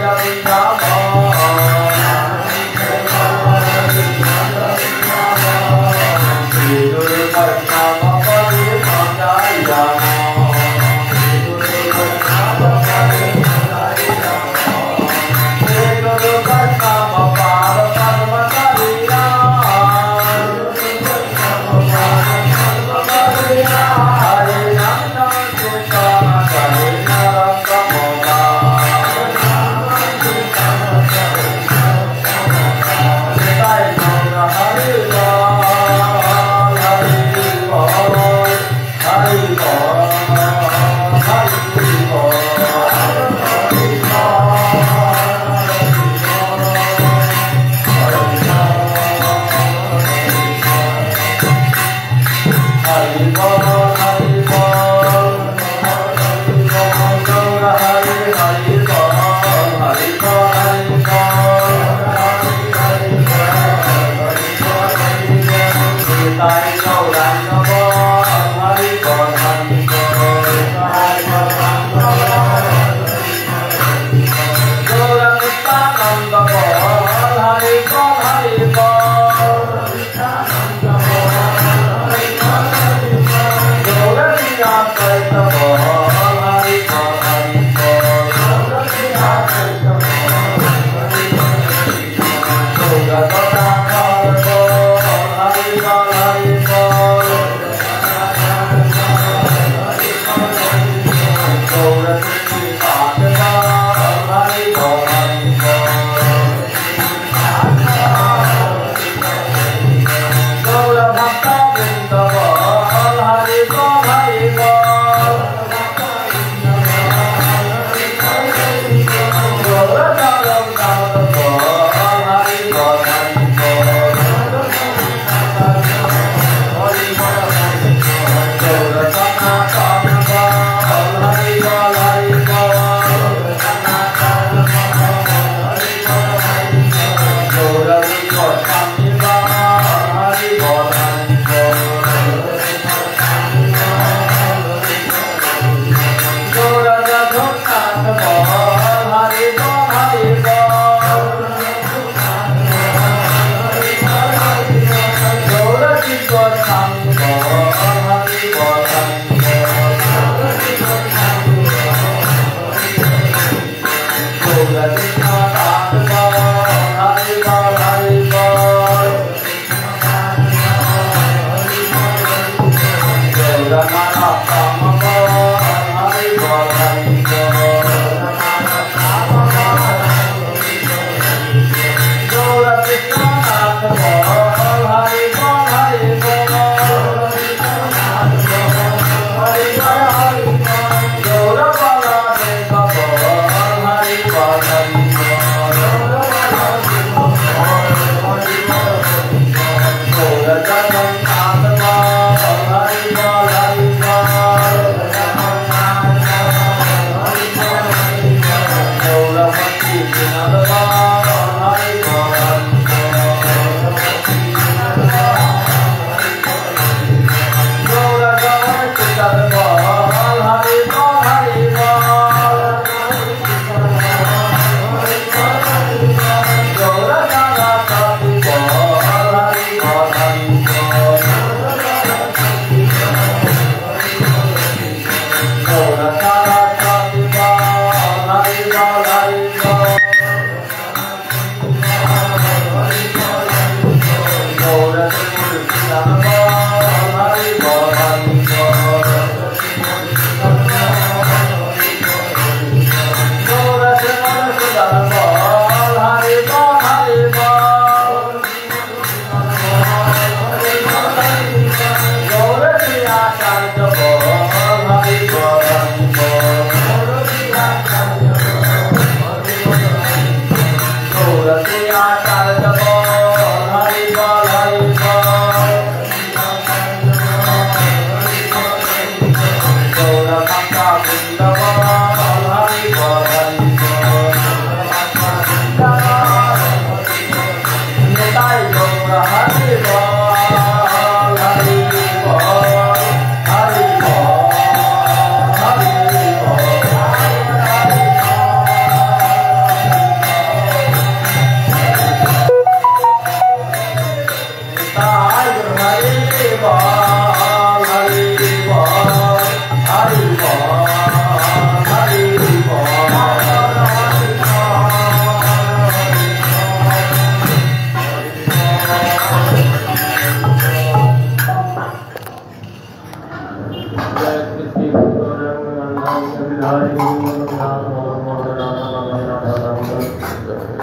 Hare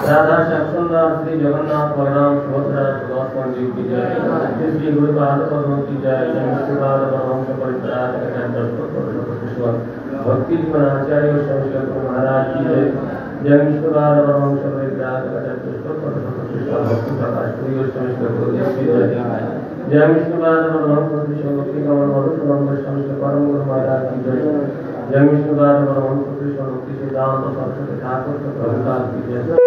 राधा श्यामसुंदर श्री जगन्नाथ बलराम सुभद्रा सुदर्शन जी की जय। श्री गुरु पाद पद्म की जय। जय विष्णुपाद परमहंस परित्राण भक्ति जीवन आचार्य शंकर महाराज की जय। जय विष्णुपाद परमहंस परित्राण भक्ति प्रकाश प्रिय शंकर की जय। जय विष्णुपाद परमहंस कृष्ण भक्ति कमल मधुसूदन शंकर परम गुरु महाराज की जय। जय विष्णुपाद परमहंस कृष्ण भक्ति सिद्धांत सरस्वती ठाकुर प्रभुपाद की जय।